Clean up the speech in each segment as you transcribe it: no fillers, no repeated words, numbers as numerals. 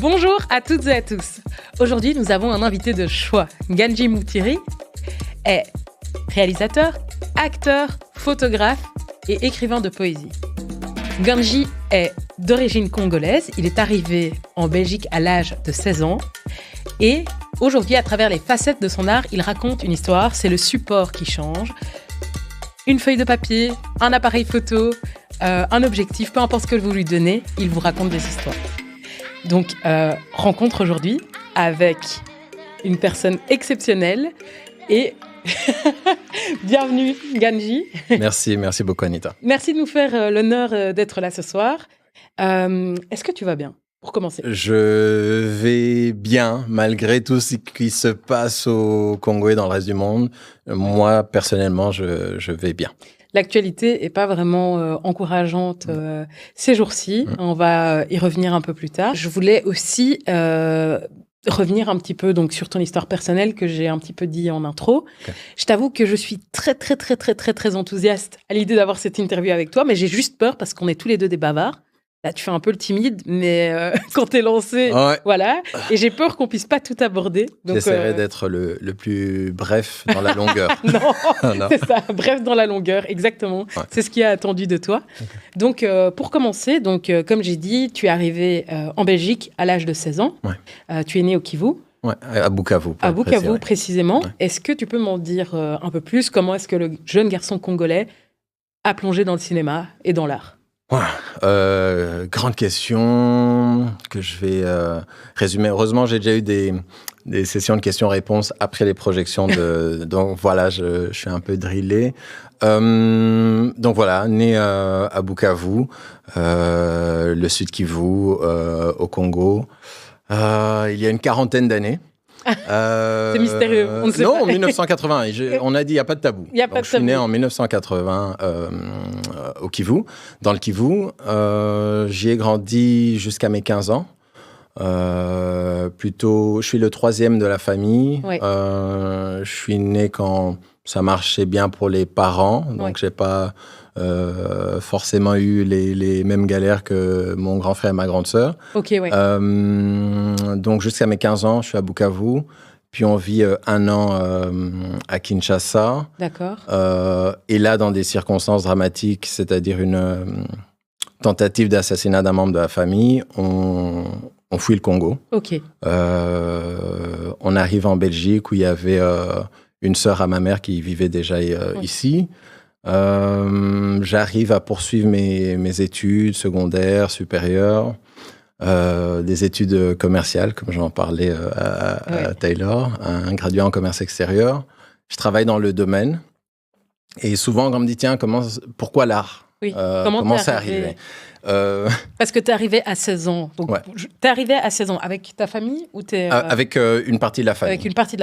Bonjour à toutes et à tous. Aujourd'hui, nous avons un invité de choix. Nganji Mountiri est réalisateur, acteur, photographe et écrivain de poésie. Nganji est d'origine congolaise. Il est arrivé en Belgique à l'âge de 16 ans. Et aujourd'hui, à travers les facettes de son art, il raconte une histoire. C'est le support qui change. Une feuille de papier, un appareil photo, un objectif, peu importe ce que vous lui donnez, il vous raconte des histoires. Donc, rencontre aujourd'hui avec une personne exceptionnelle et bienvenue Nganji. Merci beaucoup Anita. Merci de nous faire l'honneur d'être là ce soir. Est-ce que tu vas bien pour commencer? Je vais bien malgré tout ce qui se passe au Congo et dans le reste du monde. Moi, personnellement, je vais bien. L'actualité n'est pas vraiment encourageante ces jours-ci. On va y revenir un peu plus tard. Je voulais aussi revenir un petit peu donc, sur ton histoire personnelle que j'ai un petit peu dit en intro. Okay. Je t'avoue que je suis très enthousiaste à l'idée d'avoir cette interview avec toi, mais j'ai juste peur parce qu'on est tous les deux des bavards. Là, tu fais un peu le timide, mais quand t'es lancé, ouais. Voilà. Et j'ai peur qu'on puisse pas tout aborder. J'essaierai d'être le plus bref dans la longueur. non, c'est ça, bref dans la longueur, exactement. Ouais. C'est ce qui a attendu de toi. Okay. Donc, pour commencer, comme j'ai dit, tu es arrivé en Belgique à l'âge de 16 ans. Ouais. Tu es né au Kivu. Ouais, à Bukavu. À Bukavu, précisément. Ouais. Est-ce que tu peux m'en dire un peu plus? Comment est-ce que le jeune garçon congolais a plongé dans le cinéma et dans l'art? Grande question que je vais résumer. Heureusement, j'ai déjà eu des sessions de questions-réponses après les projections. Donc voilà, je suis un peu drillé. Donc voilà, né à Bukavu, le Sud Kivu, au Congo, il y a une quarantaine d'années. C'est mystérieux. On ne sait non, pas. 1980. On a dit, il n'y a pas de tabou. Je suis né en 1980 au Kivu, dans le Kivu. J'y ai grandi jusqu'à mes 15 ans. Je suis le troisième de la famille. Oui. Je suis né quand ça marchait bien pour les parents. Donc, j'ai pas forcément eu les mêmes galères que mon grand frère et ma grande sœur. Ok, oui. Donc, jusqu'à mes 15 ans, je suis à Bukavu. Puis, on vit un an à Kinshasa. D'accord. Et là, dans des circonstances dramatiques, c'est-à-dire une tentative d'assassinat d'un membre de la famille, on fuit le Congo. Ok. On arrive en Belgique où il y avait une sœur à ma mère qui vivait déjà ici. J'arrive à poursuivre mes études secondaires, supérieures, des études commerciales, comme j'en parlais à Taylor, un gradué en commerce extérieur. Je travaille dans le domaine. Et souvent, on me dit, tiens, pourquoi l'art? Oui. Comment c'est arrivé? Parce que tu es arrivé à 16 ans. Donc, tu es arrivé à 16 ans avec ta famille ou avec une partie de la famille. Avec une partie de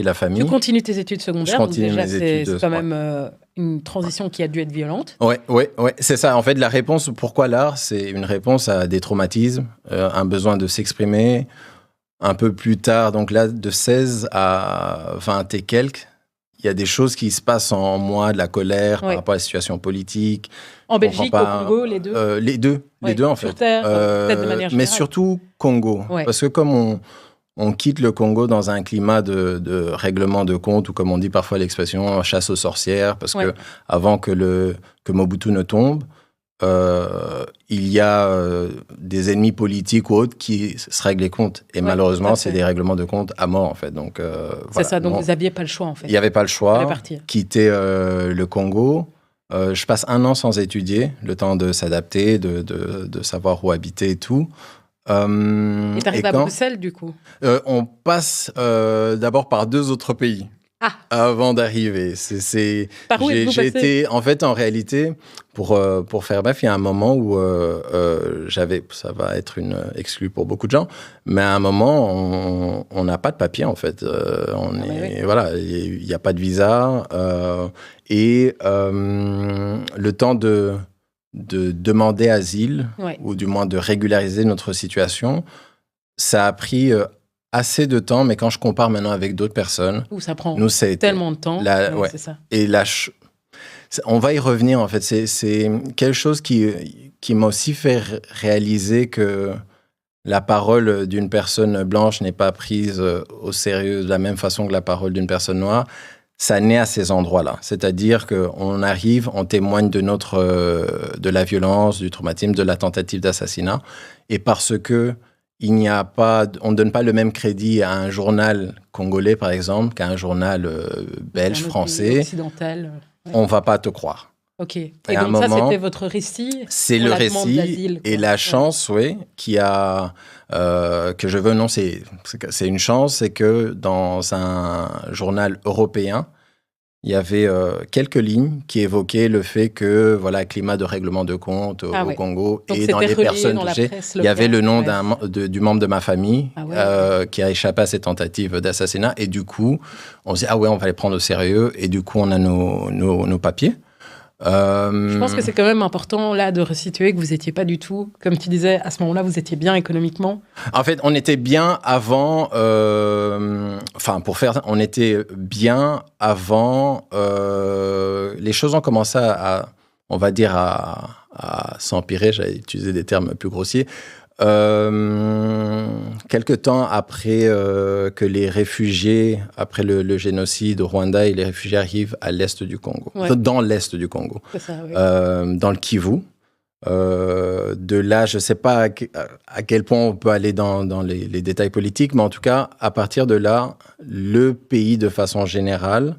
la famille. Tu continues tes études secondaires. Je continue donc déjà, mes études. C'est quand même une transition qui a dû être violente. Oui, c'est ça. En fait, la réponse pourquoi l'art, c'est une réponse à des traumatismes, un besoin de s'exprimer. Un peu plus tard, donc là, de 16 à 20 et quelques, il y a des choses qui se passent en moi, de la colère par rapport à la situation politique. En Belgique, au Congo, les deux? Les deux en fait. Sur Terre, peut-être de manière générale. Mais surtout Congo. Ouais. Parce que comme on quitte le Congo dans un climat de règlement de compte, ou comme on dit parfois l'expression, chasse aux sorcières, parce que avant que Mobutu ne tombe, il y a des ennemis politiques ou autres qui se règlent les comptes. Et malheureusement, c'est des règlements de compte à mort, en fait. Donc, c'est ça, donc vous n'aviez pas le choix, en fait. Il n'y avait pas le choix. Quitter le Congo. Je passe un an sans étudier, le temps de s'adapter, de savoir où habiter et tout. Et t'arrives à Bruxelles, du coup? On passe d'abord par 2 autres pays. Avant d'arriver. Par où êtes-vous passé? J'ai été, en fait, en réalité, pour faire bref, il y a un moment où ça va être une exclue pour beaucoup de gens, mais à un moment, on n'a pas de papier, en fait. Voilà, il n'y a pas de visa. Et le temps de demander asile, ou du moins de régulariser notre situation, ça a pris assez de temps, mais quand je compare maintenant avec d'autres personnes... ça prend c'est tellement de temps. C'est ça. Et là, on va y revenir, en fait. C'est quelque chose qui m'a aussi fait réaliser que la parole d'une personne blanche n'est pas prise au sérieux de la même façon que la parole d'une personne noire, ça naît à ces endroits-là. C'est-à-dire qu'on arrive, on témoigne de la violence, du traumatisme, de la tentative d'assassinat. Et parce que on ne donne pas le même crédit à un journal congolais, par exemple, qu'à un journal belge, français, occidental. On ne va pas te croire. Ok. Et donc ça, c'était votre récit. C'est le récit et la chance, oui, que je veux. Non, c'est une chance, c'est que dans un journal européen, il y avait quelques lignes qui évoquaient le fait que, voilà, climat de règlement de compte au Congo. Donc et dans les personnes touchées, il y avait le nom du membre de ma famille qui a échappé à cette tentative d'assassinat. Et du coup, on se dit, on va les prendre au sérieux. Et du coup, on a nos papiers. Je pense que c'est quand même important là de resituer que vous n'étiez pas du tout, comme tu disais, à ce moment-là, vous étiez bien économiquement. En fait, on était bien avant. On était bien avant. Les choses ont commencé on va dire, à s'empirer. J'allais utiliser des termes plus grossiers. Quelque temps après que les réfugiés, après le génocide au Rwanda, et les réfugiés arrivent à l'est du Congo, dans l'est du Congo, c'est ça, oui. dans le Kivu. De là, je ne sais pas à quel point on peut aller dans les détails politiques, mais en tout cas, à partir de là, le pays de façon générale,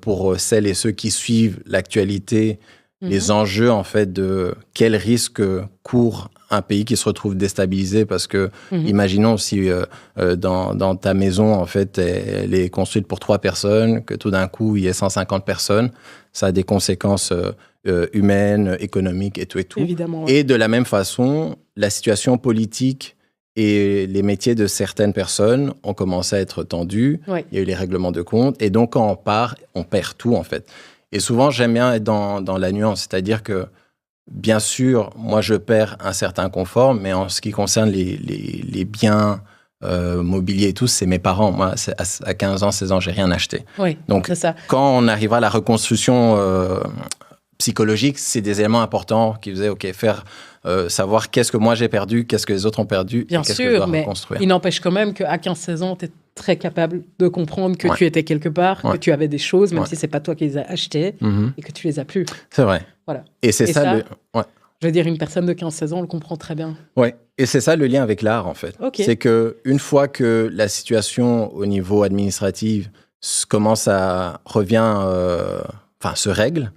pour celles et ceux qui suivent l'actualité, les enjeux en fait de quel risque court un pays qui se retrouve déstabilisé parce que, imaginons si dans ta maison, en fait, elle est construite pour 3 personnes, que tout d'un coup, il y ait 150 personnes, ça a des conséquences humaines, économiques et tout et tout. Évidemment, ouais. Et de la même façon, la situation politique et les métiers de certaines personnes ont commencé à être tendus. Ouais. Il y a eu les règlements de compte. Et donc, quand on part, on perd tout, en fait. Et souvent, j'aime bien être dans la nuance, c'est-à-dire que bien sûr, moi, je perds un certain confort, mais en ce qui concerne les biens mobiliers et tout, c'est mes parents. Moi, à 15 ans, 16 ans, j'ai rien acheté. Oui, donc, c'est ça. Quand on arrivera à la reconstruction psychologique, c'est des éléments importants qui faisaient, faire savoir qu'est-ce que moi j'ai perdu, qu'est-ce que les autres ont perdu, bien et qu'est-ce sûr, que je dois mais reconstruire. Il n'empêche quand même qu'à 15-16 ans, tu es très capable de comprendre que tu étais quelque part, que tu avais des choses, même si c'est pas toi qui les as achetées, et que tu les as plus. C'est vrai. Voilà. Et c'est ça le... Je veux dire, une personne de 15-16 ans, on le comprend très bien. Oui, et c'est ça le lien avec l'art, en fait. Okay. C'est qu'une fois que la situation au niveau administratif se règle,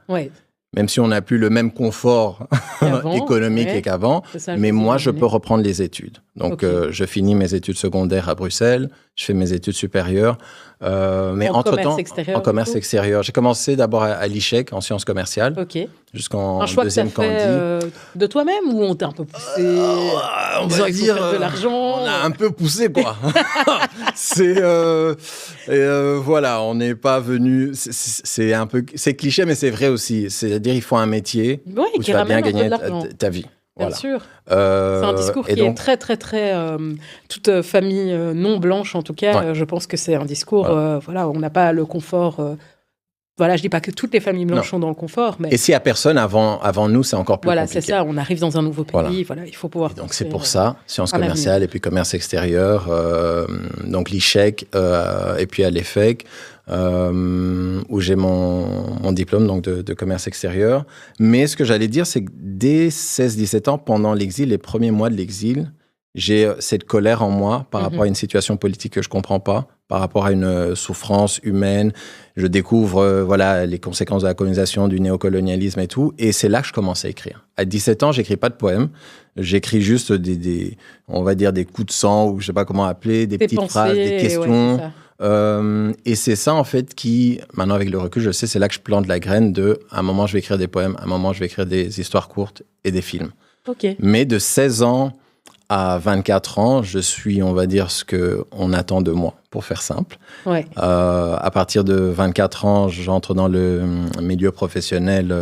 même si on n'a plus le même confort économique qu'avant, mais moi, je peux reprendre les études. Donc, je finis mes études secondaires à Bruxelles, je fais mes études supérieures. Mais entre-temps, en commerce extérieur. J'ai commencé d'abord à l'ICHEC, en sciences commerciales, jusqu'en deuxième candidate. Un choix que tu as fait de toi-même ou on t'a un peu poussé on va dire, de l'argent. On a un peu poussé, quoi. Voilà, on n'est pas venu... C'est cliché, mais c'est vrai aussi. C'est-à-dire, il faut un métier où tu vas bien gagner ta vie. Bien Voilà. sûr. C'est un discours qui est très, très, très... toute famille non blanche, en tout cas, je pense que c'est un discours... on n'a pas le confort... je dis pas que toutes les familles blanches sont dans le confort, mais... Et s'il n'y a personne avant nous, c'est encore plus compliqué. Voilà, c'est ça. On arrive dans un nouveau pays, il faut pouvoir... Et donc, c'est pour ça, sciences commerciales et puis commerce extérieur, donc l'ICHEC, et puis à l'EFEC, où j'ai mon diplôme donc de commerce extérieur. Mais ce que j'allais dire, c'est que dès 16-17 ans, pendant l'exil, les premiers mois de l'exil, j'ai cette colère en moi par rapport à une situation politique que je ne comprends pas, par rapport à une souffrance humaine. Je découvre les conséquences de la colonisation, du néocolonialisme et tout. Et c'est là que je commence à écrire. À 17 ans, j'écris pas de poèmes. J'écris juste on va dire des coups de sang, ou je sais pas comment appeler, des petites phrases, des questions. Et c'est ça, en fait, qui, maintenant avec le recul, je sais, c'est là que je plante la graine de, à un moment, je vais écrire des poèmes, à un moment, je vais écrire des histoires courtes et des films. Mais de 16 ans à 24 ans, je suis, on va dire, ce qu'on attend de moi, pour faire simple. À partir de 24 ans, j'entre dans le milieu professionnel,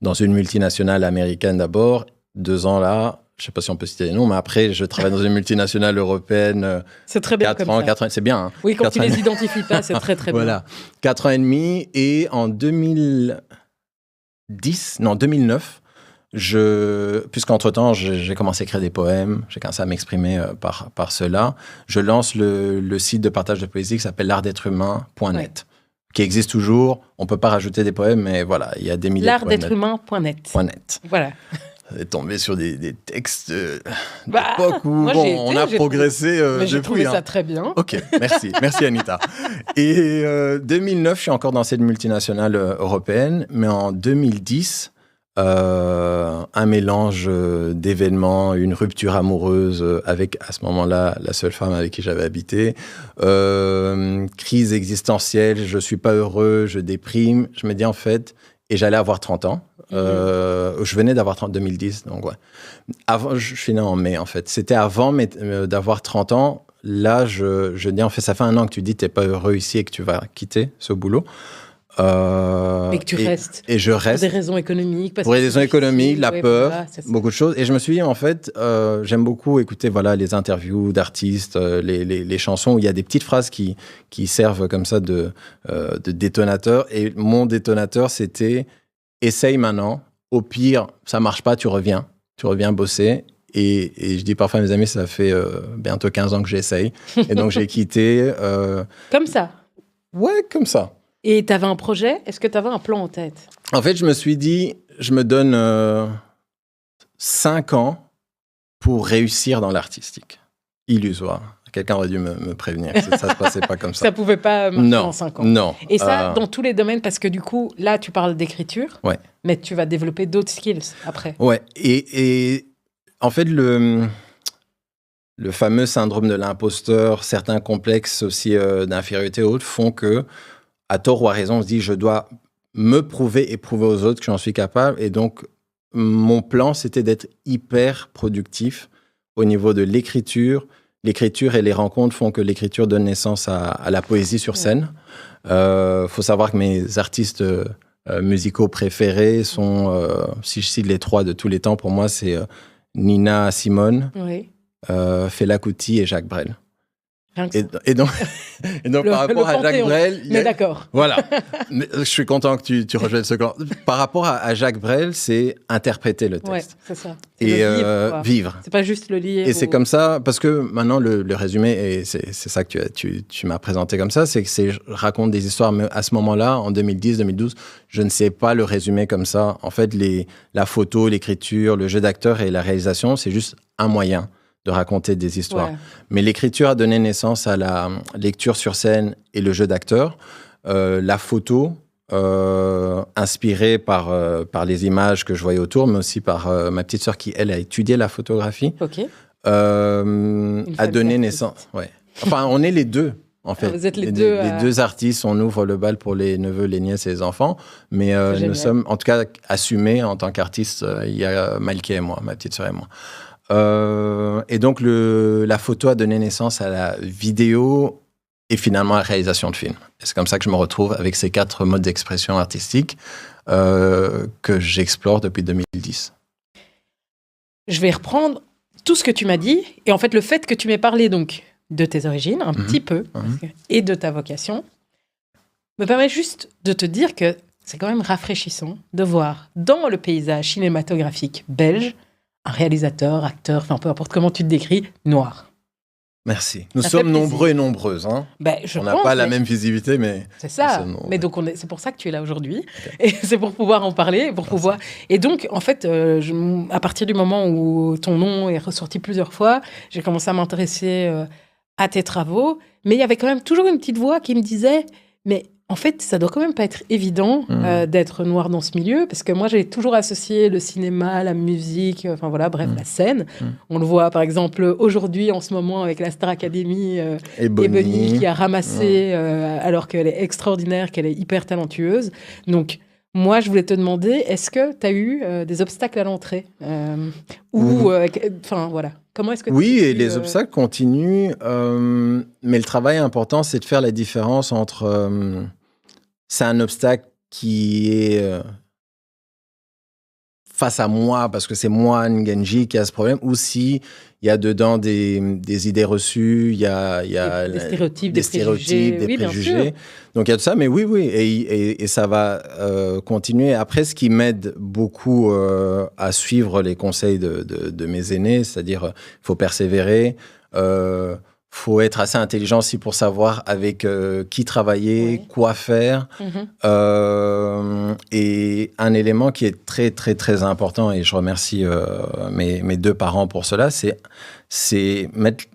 dans une multinationale américaine d'abord. 2 ans là, je ne sais pas si on peut citer les noms, mais après, je travaille dans une multinationale européenne. C'est très bien 4 ans, c'est bien. Hein, oui, quand tu ne les identifies pas, c'est très, très bien. Voilà, 4 ans et demi. Et en 2009, puisqu'entre-temps, j'ai commencé à écrire des poèmes, j'ai commencé à m'exprimer par cela, je lance le site de partage de poésie qui s'appelle l'artd'êtrehumain.net, qui existe toujours. On ne peut pas rajouter des poèmes, mais voilà, il y a des milliers de poèmes. L'artd'êtrehumain.net. Voilà. est tombé sur des textes d'époque où on a progressé depuis. J'ai trouvé ça très bien. Ok, merci Anita. Et 2009, je suis encore dans cette multinationale européenne, mais en 2010, un mélange d'événements, une rupture amoureuse avec, à ce moment-là, la seule femme avec qui j'avais habité, crise existentielle, je suis pas heureux, je déprime. Je me dis en fait, et j'allais avoir 30 ans. Je venais d'avoir 30 2010, donc ouais. Avant, je suis né en mai en fait. C'était avant d'avoir 30 ans. Là, je dis en fait, ça fait 1 an que tu dis que t'es pas heureux ici et que tu vas quitter ce boulot. Mais que tu restes. Et je reste. Pour des raisons économiques. Pour des raisons économiques, la peur, voilà, beaucoup de choses. Et je me suis dit, en fait, j'aime beaucoup écouter les interviews d'artistes, les chansons où il y a des petites phrases qui servent comme ça de détonateur. Et mon détonateur, c'était « Essaye maintenant. Au pire, ça marche pas, tu reviens bosser. » Et je dis parfois à mes amis, ça fait bientôt 15 ans que j'essaye. Et donc, j'ai quitté. Comme ça? Ouais, comme ça. Et tu avais un projet? Est-ce que tu avais un plan en tête? En fait, je me suis dit, je me donne 5 ans pour réussir dans l'artistique. Illusoire. Quelqu'un aurait dû me prévenir. Ça ne se passait pas comme ça. Ça ne pouvait pas marcher en 5 ans. Non. Et ça, dans tous les domaines, parce que du coup, là, tu parles d'écriture, ouais. Mais tu vas développer d'autres skills après. Ouais. Et en fait, le fameux syndrome de l'imposteur, certains complexes aussi d'infériorité ou autres font que, à tort ou à raison, on se dit je dois me prouver et prouver aux autres que j'en suis capable. Et donc, mon plan, c'était d'être hyper productif au niveau de l'écriture. L'écriture et les rencontres font que l'écriture donne naissance à la poésie sur scène. Faut savoir que mes artistes musicaux préférés sont, si je cite les 3 de tous les temps, pour moi, c'est Nina Simone, Fela Kuti et Jacques Brel. Et donc par rapport à Jacques Brel... Mais d'accord. Voilà. Mais je suis content que tu rejoignes ce camp. Par rapport à Jacques Brel, c'est interpréter le texte. Ouais, c'est ça. Et vivre. C'est pas juste le lire. Et c'est comme ça, parce que maintenant, le résumé, et c'est ça que tu m'as présenté comme ça, c'est que je raconte des histoires, mais à ce moment-là, en 2010, 2012, je ne sais pas le résumer comme ça. En fait, la photo, l'écriture, le jeu d'acteur et la réalisation, c'est juste un moyen de raconter des histoires. Ouais. Mais l'écriture a donné naissance à la lecture sur scène et le jeu d'acteur. La photo, inspirée par les images que je voyais autour, mais aussi par ma petite sœur qui, elle, a étudié la photographie, a donné naissance. Ouais. Enfin, on est les deux, en fait. Vous êtes les deux artistes, on ouvre le bal pour les neveux, les nièces et les enfants, mais nous sommes, en tout cas, assumés en tant qu'artistes. Il y a Malky et moi, ma petite sœur et moi. Et donc, la photo a donné naissance à la vidéo et finalement à la réalisation de films. Et c'est comme ça que je me retrouve avec ces 4 modes d'expression artistique que j'explore depuis 2010. Je vais reprendre tout ce que tu m'as dit. Et en fait, le fait que tu m'aies parlé donc, de tes origines, un petit peu, et de ta vocation, me permet juste de te dire que c'est quand même rafraîchissant de voir dans le paysage cinématographique belge un réalisateur, acteur, enfin peu importe comment tu te décris, noir. Merci. Nous sommes nombreux et nombreuses. Hein. On n'a pas la même visibilité, mais... C'est ça. Mais donc, c'est pour ça que tu es là aujourd'hui. Okay. Et c'est pour pouvoir en parler. Et donc, en fait, à partir du moment où ton nom est ressorti plusieurs fois, j'ai commencé à m'intéresser à tes travaux. Mais il y avait quand même toujours une petite voix qui me disait... Mais en fait, ça doit quand même pas être évident d'être noir dans ce milieu, parce que moi, j'ai toujours associé le cinéma, la musique, enfin voilà, bref, la scène. On le voit, par exemple, aujourd'hui, en ce moment, avec la Star Academy, Ebony, qui a ramassé, alors qu'elle est extraordinaire, qu'elle est hyper talentueuse. Donc, moi, je voulais te demander, est-ce que tu as eu des obstacles à l'entrée enfin, voilà. Comment est-ce que et les obstacles continuent, mais le travail important, c'est de faire la différence entre... c'est un obstacle qui est face à moi, parce que c'est moi, Ngenji, qui a ce problème, ou si il y a dedans des idées reçues, il y a des stéréotypes, des préjugés. Donc, il y a tout ça, mais oui, et ça va continuer. Après, ce qui m'aide beaucoup à suivre les conseils de mes aînés, c'est-à-dire, il faut persévérer, faut être assez intelligent aussi pour savoir avec qui travailler, quoi faire. Et un élément qui est très, très, très important, et je remercie mes deux parents pour cela, c'est mettre...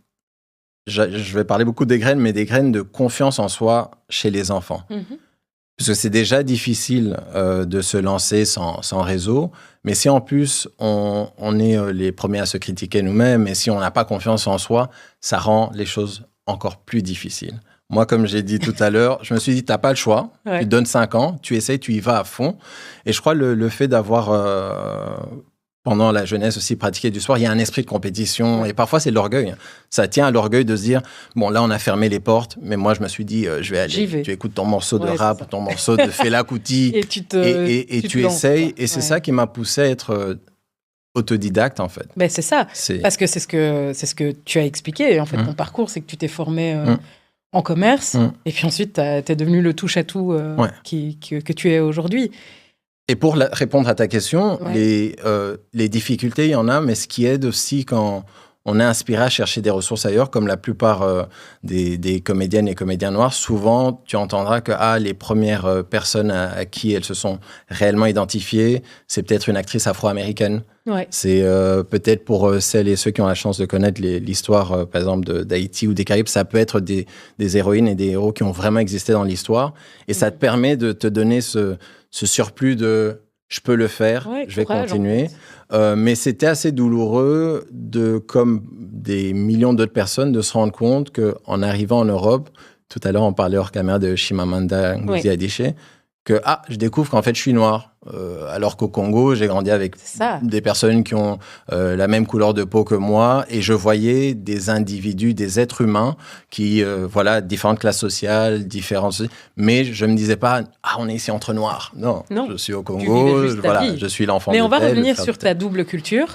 Je vais parler beaucoup des graines, mais des graines de confiance en soi chez les enfants. Parce que c'est déjà difficile de se lancer sans réseau. Mais si en plus, on est les premiers à se critiquer nous-mêmes, et si on n'a pas confiance en soi, ça rend les choses encore plus difficiles. Moi, comme j'ai dit tout à l'heure, je me suis dit, tu n'as pas le choix. Tu te donnes 5 ans, tu essayes, tu y vas à fond. Et je crois le fait d'avoir... pendant la jeunesse aussi, pratiquer du sport, il y a un esprit de compétition. Et parfois, c'est de l'orgueil. Ça tient à l'orgueil de se dire, bon, là, on a fermé les portes, mais moi, je me suis dit, je vais aller. Tu écoutes ton morceau de rap, ton morceau de Fela Kuti, et tu essayes. Et c'est ça qui m'a poussé à être autodidacte, en fait. Ben, c'est ça. Parce que c'est ce que tu as expliqué. En fait, ton parcours, c'est que tu t'es formé en commerce. Et puis ensuite, tu es devenu le touche-à-tout que tu es aujourd'hui. Et pour répondre à ta question, les difficultés, il y en a, mais ce qui aide aussi quand on est inspiré à chercher des ressources ailleurs, comme la plupart des comédiennes et comédiens noirs, souvent, tu entendras que les premières personnes à qui elles se sont réellement identifiées, c'est peut-être une actrice afro-américaine. C'est peut-être pour celles et ceux qui ont la chance de connaître l'histoire, par exemple, d'Haïti ou des Caraïbes, ça peut être des héroïnes et des héros qui ont vraiment existé dans l'histoire. Et ça te permet de te donner ce surplus de « je peux le faire, je vais continuer ». Mais c'était assez douloureux, comme des millions d'autres personnes, de se rendre compte qu'en arrivant en Europe, tout à l'heure on parlait hors caméra de Chimamanda Ngozi Adichie, que je découvre qu'en fait je suis noir. Alors qu'au Congo, j'ai grandi avec des personnes qui ont la même couleur de peau que moi, et je voyais des individus, des êtres humains qui, différentes classes sociales, différentes... Mais je me disais pas, on est ici entre noirs. Non. Je suis au Congo, je suis l'enfant de tel. Mais on va revenir sur ta double culture.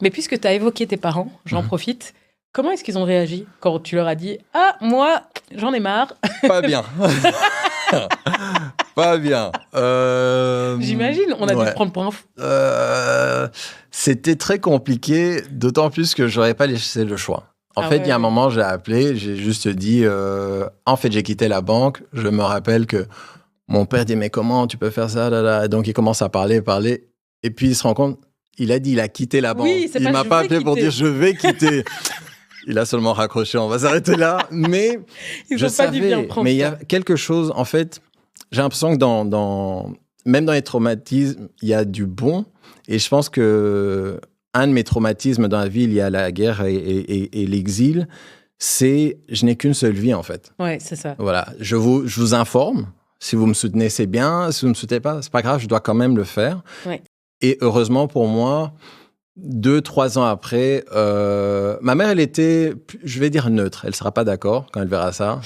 Mais puisque tu as évoqué tes parents, j'en profite. Comment est-ce qu'ils ont réagi quand tu leur as dit « Ah, moi, j'en ai marre ». Pas bien. Pas bien. J'imagine, on a dû se prendre pour un fou. C'était très compliqué, d'autant plus que j'aurais pas laissé le choix. En fait, il y a un moment, j'ai appelé, j'ai juste dit, en fait, j'ai quitté la banque. Je me rappelle que mon père dit, mais comment tu peux faire ça là. Donc, il commence à parler. Et puis, il se rend compte, il a dit, il a quitté la banque. Il m'a pas appelé pour dire, je vais quitter. Il a seulement raccroché, on va s'arrêter là. Mais ils n'ont pas dû bien prendre. Mais il y a quelque chose, en fait, j'ai l'impression que même dans les traumatismes, il y a du bon. Et je pense que un de mes traumatismes dans la vie, il y a la guerre et l'exil, c'est je n'ai qu'une seule vie, en fait. Ouais, c'est ça. Voilà, je vous informe. Si vous me soutenez, c'est bien. Si vous ne me soutenez pas, c'est pas grave, je dois quand même le faire. Ouais. Et heureusement pour moi, 2-3 ans après, ma mère, elle était, je vais dire neutre. Elle ne sera pas d'accord quand elle verra ça.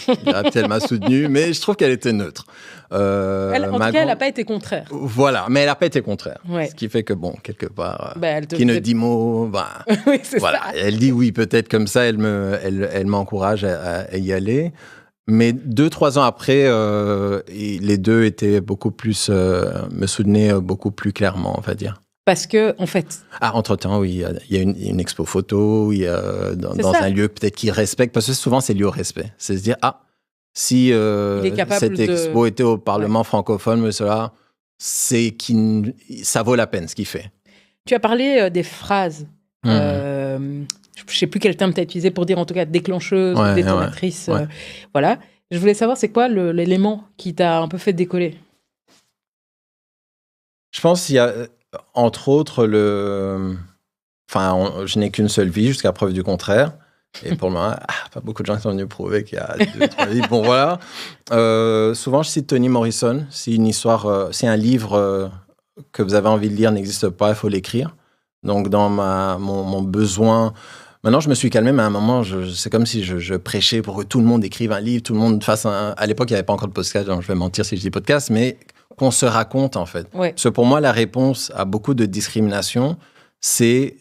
Elle m'a soutenu, mais je trouve qu'elle était neutre. En tout cas, elle n'a pas été contraire. Voilà, mais elle n'a pas été contraire. Ce qui fait que, bon, quelque part, qui ne dit mot, oui, c'est voilà. ça. Elle dit oui, peut-être comme ça, elle m'encourage à y aller. Mais 2-3 ans après, les deux étaient beaucoup plus, me soutenaient beaucoup plus clairement, on va dire. Parce que, en fait... entre-temps, oui, il y a une expo photo, il y a dans un lieu peut-être qui respecte, parce que souvent, c'est lié au respect. C'est se dire, si cette expo était au Parlement francophone, mais cela, ça vaut la peine, ce qu'il fait. Tu as parlé des phrases. Je ne sais plus quel terme tu as utilisé pour dire, en tout cas, déclencheuse, détonatrice. Voilà. Je voulais savoir, c'est quoi l'élément qui t'a un peu fait décoller? Je pense qu'il y a... Entre autres, je n'ai qu'une seule vie, jusqu'à preuve du contraire. Et pour le moment, pas beaucoup de gens qui sont venus prouver qu'il y a 2-3 vies. Bon, voilà. Souvent, je cite Toni Morrison. Si une histoire, si un livre que vous avez envie de lire n'existe pas, il faut l'écrire. Donc, dans mon besoin... Maintenant, je me suis calmé, mais à un moment, c'est comme si je prêchais pour que tout le monde écrive un livre, tout le monde fasse un... À l'époque, il n'y avait pas encore de podcast, donc je vais mentir si je dis podcast, mais... qu'on se raconte, en fait. Ouais. Parce que pour moi, la réponse à beaucoup de discrimination, c'est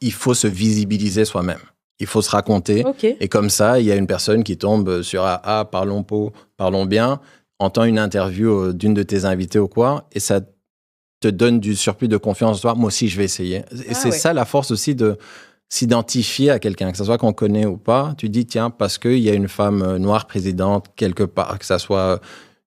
il faut se visibiliser soi-même. Il faut se raconter. Okay. Et comme ça, il y a une personne qui tombe sur parlons bien, entend une interview d'une de tes invités ou quoi, et ça te donne du surplus de confiance en toi. Moi aussi, je vais essayer. Et c'est ça la force aussi de s'identifier à quelqu'un, que ce soit qu'on connaît ou pas. Tu dis, tiens, parce qu'il y a une femme noire présidente quelque part, que ça soit...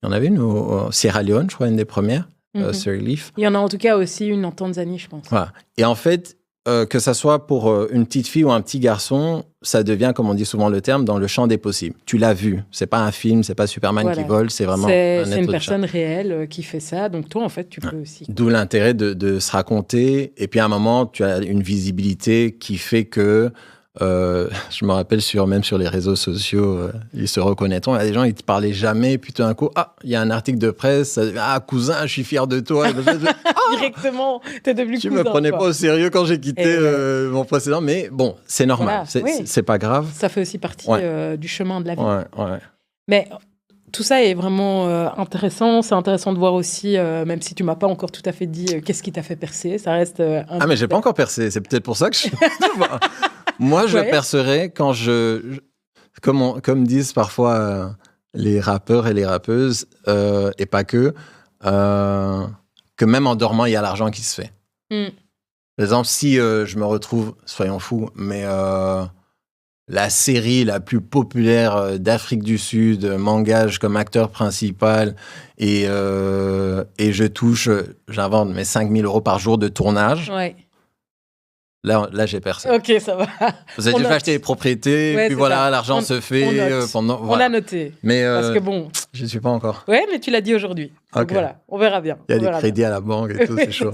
Il y en avait une au Sierra Leone, je crois, une des premières, Sirleaf. Il y en a en tout cas aussi une en Tanzanie, je pense. Voilà. Et en fait, que ça soit pour une petite fille ou un petit garçon, ça devient, comme on dit souvent le terme, dans le champ des possibles. Tu l'as vu. C'est pas un film, c'est pas Superman qui vole, c'est vraiment un être C'est une personne réelle qui fait ça. Donc toi, en fait, tu peux aussi. D'où l'intérêt de se raconter. Et puis à un moment, tu as une visibilité qui fait que, je me rappelle même sur les réseaux sociaux, ils se reconnaîtront. Il y a des gens, ils te parlaient jamais. Et puis tout d'un coup, il y a un article de presse. Cousin, je suis fier de toi. Directement, t'es devenu cousin. Tu me prenais pas au sérieux quand j'ai quitté mon précédent. Mais bon, c'est normal. Voilà. C'est pas grave. Ça fait aussi partie du chemin de la vie. Ouais. Mais tout ça est vraiment intéressant. C'est intéressant de voir aussi, même si tu m'as pas encore tout à fait dit qu'est-ce qui t'a fait percer. Ça reste mais j'ai pas encore percé. C'est peut-être pour ça que je... Moi, je percerai quand comme disent parfois les rappeurs et les rappeuses, et pas que même en dormant, il y a l'argent qui se fait. Par exemple, si je me retrouve, soyons fous, mais la série la plus populaire d'Afrique du Sud m'engage comme acteur principal et je touche, j'invente, mes 5 000 € par jour de tournage. Ouais. Là, j'ai percé. Ok, ça va. Vous avez dû acheter des propriétés, puis voilà, l'argent se fait pendant... Voilà. On a noté. Mais parce que bon... Je ne suis pas encore. Ouais, mais tu l'as dit aujourd'hui. Donc voilà, on verra bien. Il y a des crédits à la banque et tout, c'est chaud.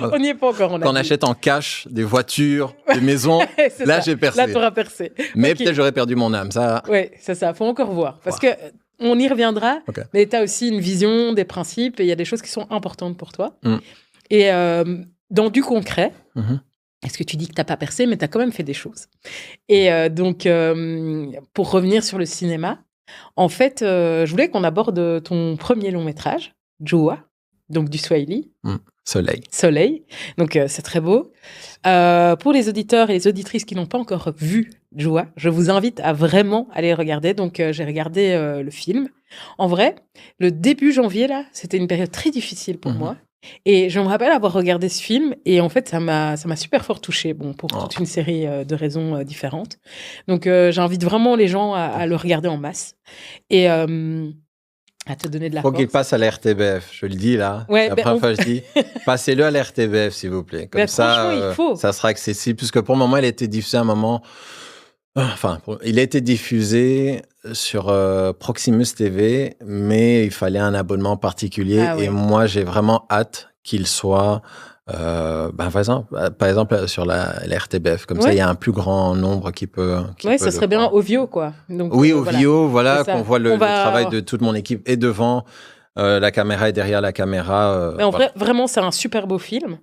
On n'y est pas encore. Quand on achète en cash des voitures, des maisons, là, j'ai percé. Là, tu auras percé. Mais peut-être j'aurais perdu mon âme, ça... Oui, c'est ça, il faut encore voir. Parce que... On y reviendra, mais tu as aussi une vision, des principes, et il y a des choses qui sont importantes pour toi. Et dans du concret... Est-ce que tu dis que tu n'as pas percé, mais tu as quand même fait des choses. Et donc, pour revenir sur le cinéma, en fait, je voulais qu'on aborde ton premier long métrage, Jua, donc du Swahili. Soleil. Donc, c'est très beau. Pour les auditeurs et les auditrices qui n'ont pas encore vu Jua, je vous invite à vraiment aller regarder. Donc, j'ai regardé le film. En vrai, le début janvier, là, c'était une période très difficile pour moi. Et je me rappelle avoir regardé ce film et en fait ça m'a super fort touchée, pour toute une série de raisons différentes. Donc j'invite vraiment les gens à le regarder en masse et à te donner de la force. Faut qu'il passe à l'RTBF, je le dis là. La première fois je dis, passez-le à l'RTBF s'il vous plaît. Comme ça, ça sera accessible puisque pour le moment il a été diffusé à un moment. Enfin, il a été diffusé sur Proximus TV, mais il fallait un abonnement particulier. Et moi, j'ai vraiment hâte qu'il soit, par exemple sur la RTBF. Comme ça, il y a un plus grand nombre qui peut. Oui, ça serait bien au Vio, quoi. Donc, Vio, voilà, qu'on voit le travail de toute mon équipe et devant la caméra et derrière la caméra. Mais en vrai, vraiment, c'est un super beau film.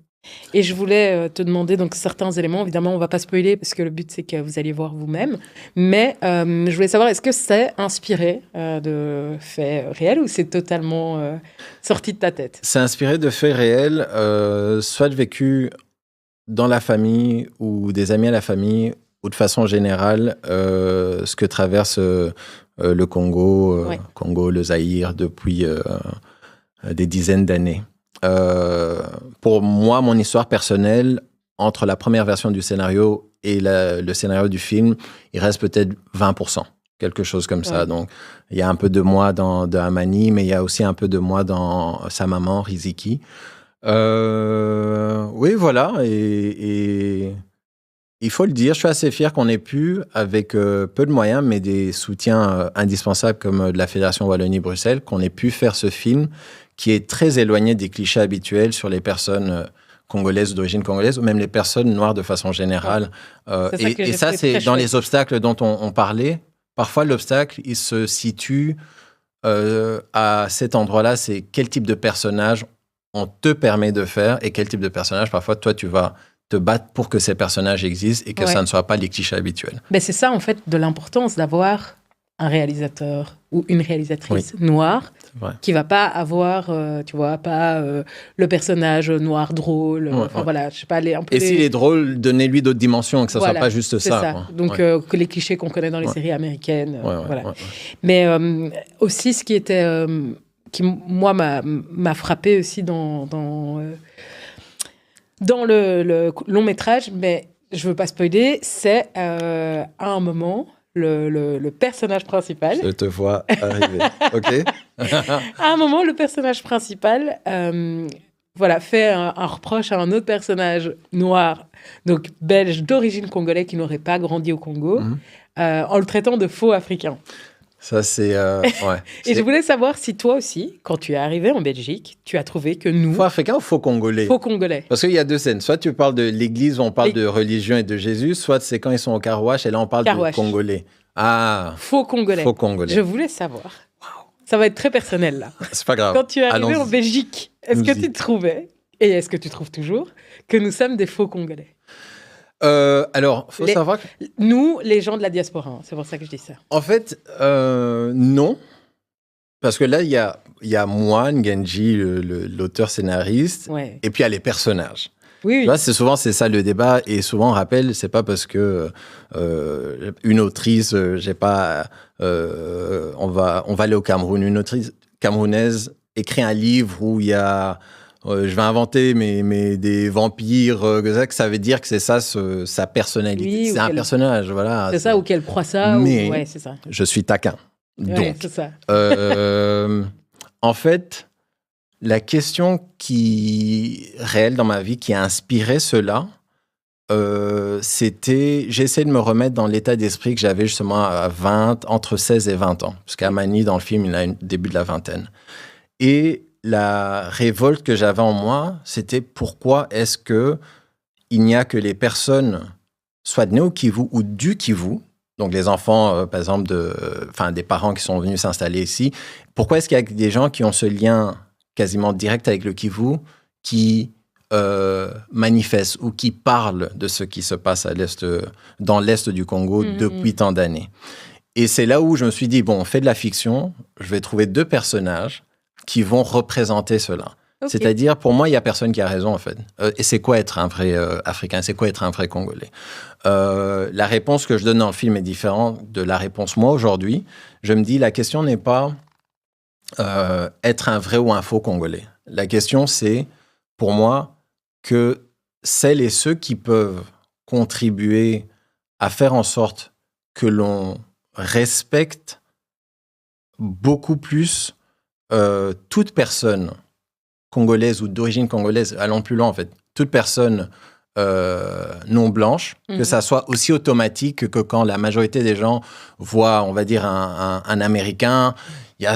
Et je voulais te demander donc certains éléments. Évidemment, on ne va pas spoiler parce que le but, c'est que vous allez voir vous-même. Mais je voulais savoir, est-ce que c'est inspiré de faits réels ou c'est totalement sorti de ta tête? C'est inspiré de faits réels, soit vécu dans la famille ou des amis à la famille ou de façon générale, ce que traverse le Congo, le Zaïre depuis des dizaines d'années. Pour moi, mon histoire personnelle, entre la première version du scénario et le scénario du film, il reste peut-être 20%, quelque chose comme ça. Donc, il y a un peu de moi dans Amani, mais il y a aussi un peu de moi dans sa maman, Riziki. Oui, voilà. Et il faut le dire, je suis assez fier qu'on ait pu, avec peu de moyens, mais des soutiens indispensables comme de la Fédération Wallonie-Bruxelles, qu'on ait pu faire ce film qui est très éloigné des clichés habituels sur les personnes congolaises ou d'origine congolaise, ou même les personnes noires de façon générale. Et ça, c'est dans les obstacles dont on parlait. Parfois, l'obstacle, il se situe à cet endroit-là, c'est quel type de personnage on te permet de faire et quel type de personnage, parfois, toi, tu vas te battre pour que ces personnages existent et que ça ne soit pas les clichés habituels. Ben c'est ça, en fait, de l'importance d'avoir un réalisateur ou une réalisatrice noire qui va pas avoir, tu vois, pas le personnage noir drôle. Voilà, je sais pas, un peu. Et s'il est drôle, donnez-lui d'autres dimensions, que ça soit pas juste ça. Ça. Donc, que les clichés qu'on connaît dans les séries américaines. Voilà. Mais aussi, ce qui était, qui moi m'a frappé aussi dans le long métrage, mais je veux pas spoiler, c'est à un moment. Le personnage principal. Je te vois arriver. OK. À un moment, le personnage principal fait un reproche à un autre personnage noir, donc belge d'origine congolais qui n'aurait pas grandi au Congo, en le traitant de faux africain. Ça, c'est... Et je voulais savoir si toi aussi, quand tu es arrivé en Belgique, tu as trouvé que nous... Faux africain ou faux congolais? Faux congolais. Parce qu'il y a deux scènes. Soit tu parles de l'église où on parle de religion et de Jésus, soit c'est quand ils sont au Carouache et là on parle de congolais. Ah. Faux congolais. Faux congolais. Je voulais savoir. Wow. Ça va être très personnel là. C'est pas grave. Quand tu es arrivé en Belgique, est-ce que tu trouvais, et est-ce que tu trouves toujours, que nous sommes des faux congolais? Alors, faut savoir que... Nous, les gens de la diaspora, hein, c'est pour ça que je dis ça. En fait, non. Parce que là, il y a moi, Ngenji, l'auteur-scénariste, et puis il y a les personnages. Oui. Tu vois, c'est ça le débat. Et souvent, on rappelle, c'est pas parce que une autrice, on va aller au Cameroun, une autrice camerounaise écrit un livre où il y a... je vais inventer des vampires, que ça veut dire que c'est ça sa personnalité. Oui, c'est un personnage, voilà. C'est ça, ou qu'elle croit ça. Mais ouais, c'est ça. je suis taquin. Donc, c'est ça. En fait, la question réelle dans ma vie qui a inspiré cela, c'était... J'essaie de me remettre dans l'état d'esprit que j'avais justement entre 16 et 20 ans. Parce qu'Amani, dans le film, il a un début de la vingtaine. Et la révolte que j'avais en moi, c'était pourquoi est-ce que il n'y a que les personnes, soit nées au Kivu ou du Kivu, donc les enfants, par exemple, des parents qui sont venus s'installer ici, pourquoi est-ce qu'il y a des gens qui ont ce lien quasiment direct avec le Kivu qui manifestent ou qui parlent de ce qui se passe dans l'est du Congo depuis tant d'années? Et c'est là où je me suis dit, bon, on fait de la fiction, je vais trouver deux personnages qui vont représenter cela. Okay. C'est-à-dire, pour moi, il n'y a personne qui a raison, en fait. Et c'est quoi être un vrai Africain? C'est quoi être un vrai Congolais? La réponse que je donne dans le film est différente de la réponse moi, aujourd'hui. Je me dis, la question n'est pas être un vrai ou un faux Congolais. La question, c'est, pour moi, que celles et ceux qui peuvent contribuer à faire en sorte que l'on respecte beaucoup plus toute personne congolaise ou d'origine congolaise, allons plus loin en fait, toute personne non blanche, que ça soit aussi automatique que quand la majorité des gens voient, on va dire, un Américain, il y a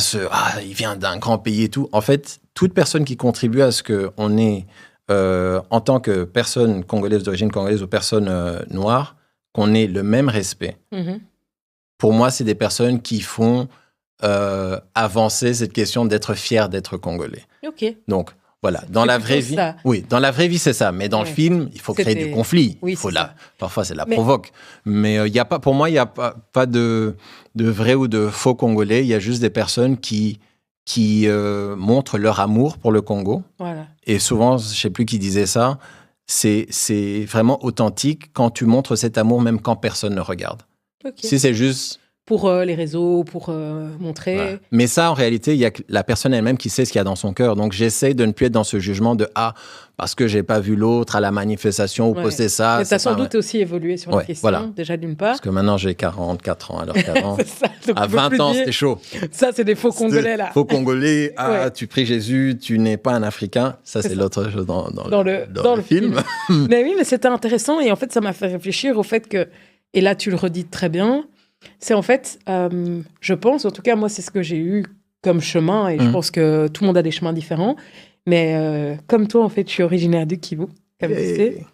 il vient d'un grand pays et tout. En fait, toute personne qui contribue à ce qu'on ait, en tant que personne congolaise d'origine congolaise ou personne noire, qu'on ait le même respect. Pour moi, c'est des personnes qui font avancer cette question d'être fier d'être congolais. Ok. Donc, voilà. Dans la vraie vie, oui, dans la vraie vie, c'est ça. Mais dans le film, il faut créer du conflit. Oui, parfois, c'est la provoque. Mais pour moi, il n'y a pas de vrai ou de faux Congolais. Il y a juste des personnes qui montrent leur amour pour le Congo. Voilà. Et souvent, je ne sais plus qui disait ça, c'est vraiment authentique quand tu montres cet amour même quand personne ne regarde. Okay. Si c'est juste... Pour les réseaux, pour montrer... Voilà. Mais ça, en réalité, il y a la personne elle-même qui sait ce qu'il y a dans son cœur. Donc, j'essaie de ne plus être dans ce jugement de « Ah, parce que je n'ai pas vu l'autre à la manifestation ou poster ça. » Mais tu as sans doute aussi évolué sur la question, déjà d'une part. Parce que maintenant, j'ai 44 ans, alors qu'avant, à 20 ans, c'était chaud. Ça, c'est des faux Congolais, là. Faux Congolais, tu pries Jésus, tu n'es pas un Africain. Ça, c'est l'autre chose dans le film. Mais oui, mais c'était intéressant. Et en fait, ça m'a fait réfléchir au fait que... Et là, tu le redis très bien. C'est en fait, je pense, en tout cas, moi, c'est ce que j'ai eu comme chemin, et je pense que tout le monde a des chemins différents. Mais comme toi, en fait, je suis originaire du Kivu, comme tu sais,